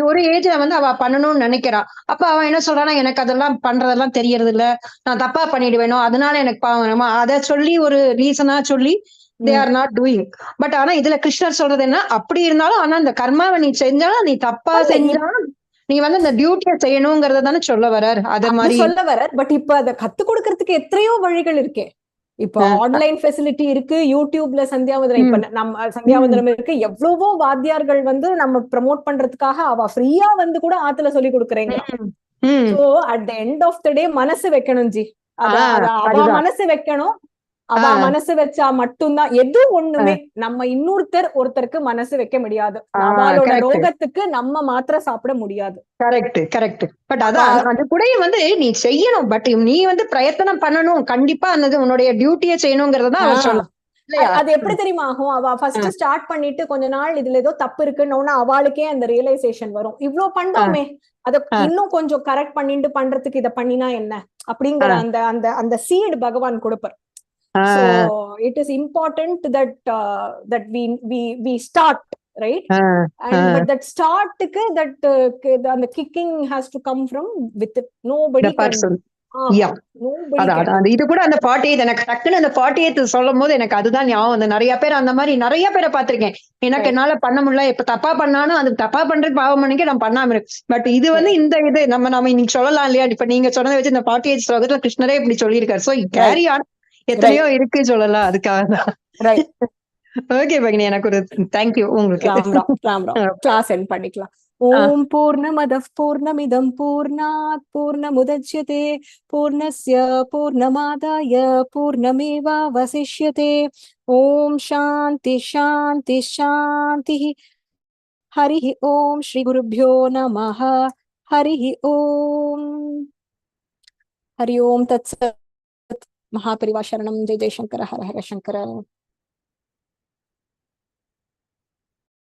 ஒரு ஏஜ்ல வந்து அவ பண்ணணும்னு நினைக்கிறா. அப்ப அவன் என்ன சொல்றானா, எனக்கு அதெல்லாம் பண்றதெல்லாம் தெரியறது இல்ல, நான் தப்பா பண்ணிடுவேணும், அதனால எனக்கு பாவம், அதை சொல்லி ஒரு ரீசனா சொல்லி they are not doing. But ஆனா இதுல கிருஷ்ணர் சொல்றது என்ன, அப்படி இருந்தாலும் ஆனா இந்த கர்மாவை நீ செஞ்சாலும் நீ தப்பா செஞ்சாலும் நீ வந்து இந்த டியூட்டியை செய்யணுங்கிறத தானே சொல்ல வர்றார். அத மாதிரி சொல்ல வர்றார். பட் இப்ப அதை கத்து கொடுக்கறதுக்கு எத்தனையோ வழிகள் இருக்கே. இப்ப ஆன்லைன் ஃபெசிலிட்டி இருக்கு, யூடியூப்ல சந்தியாவந்தனம், இப்ப நம்ம சந்தியாவந்தனம் இருக்கு, எவ்வளவோ வாத்தியார்கள் வந்து நம்ம ப்ரமோட் பண்றதுக்காக அவ ஃப்ரீயா வந்து கூட ஆத்துல சொல்லி கொடுக்குறேங்க. So at the end of the day மனசு வைக்கணும் ஜி. அவ மனசு வைக்கணும். அவ மனசு வச்சா மட்டும்தான் எது ஒண்ணுமே. நம்ம ஒருத்தருக்கு மனசு வைக்க முடியாது. அவளோட ரோகத்துக்கு நம்ம மாத்திரை சாப்பிட முடியாது. Correct correct. பட் அதான் அது கூட வந்து நீ செய்யணும். பட் நீ வந்து பிரயத்தனம் பண்ணணும். கண்டிப்பா அந்த உன்னுடைய டியூட்டியை செய்யணுங்கிறதா அவர் சொல்லலாம். அது எப்படி தெரியுமா ஆகும்? அவ ஃபர்ஸ்ட் ஸ்டார்ட் பண்ணிட்டு கொஞ்ச நாள் இதுல ஏதோ தப்பு இருக்குன்னு அவளுக்கே அந்த ரியலைசேஷன் வரும். இவ்ளோ பண்றோமே, அத இன்னும் கொஞ்சம் கரெக்ட் பண்ணிட்டு பண்றதுக்கு இத பண்ணினா என்ன அப்படிங்கிற அந்த அந்த அந்த சீட் பகவான் கொடுப்பார். So it is important that that we start, right? But that start that the kicking has to come from with nobody can. இது கூட அந்த 48 எனக்கு டக்குன்னு அந்த 48 சொல்லும் போது எனக்கு அதுதான் ஞாபகம் வந்து, நிறைய பேர் அந்த மாதிரி நிறைய பேரை பார்த்திருக்கேன். எனக்கு என்னால பண்ண முடியல, இப்ப தப்பா பண்ணாலும் அது தப்பா பண்றது பாவம் பண்ணிக்க நான் பண்ணாம இருக்கு. பட் இது வந்து இந்த இது நம்ம இன்னைக்கு சொல்லலாம் இல்லையா? இப்ப நீங்க சொன்னதை வச்சு இந்த 48 ஸ்லோகத்துல கிருஷ்ணரே இப்படி சொல்லியிருக்காரு. சோ கேரி ஆன், எத்தனையோ இருக்கு சொல்லலாம். அதுக்காக தான். ஓகே பகினி, எனக்கு ஒரு தேங்க்யூ உங்களுக்கு. கிளாஸ் எண்ட் பண்ணிக்கலாம். ஓம் பூர்ணமதః பூர்ணமிதம் பூர்ணாத் பூர்ணமுதச்யதே பூர்ணஸ்ய பூர்ணமாதாய பூர்ணமேவாவசிஷ்யதே. ஓம் சாந்தி சாந்தி சாந்தி. ஹரி ஓம். ஸ்ரீ குருப்யோ நமः. ஹரி ஓம். ஹரி ஓம் தத்சத். महापरिवार शरणम. जय जय शंकर. हर हर शंकर.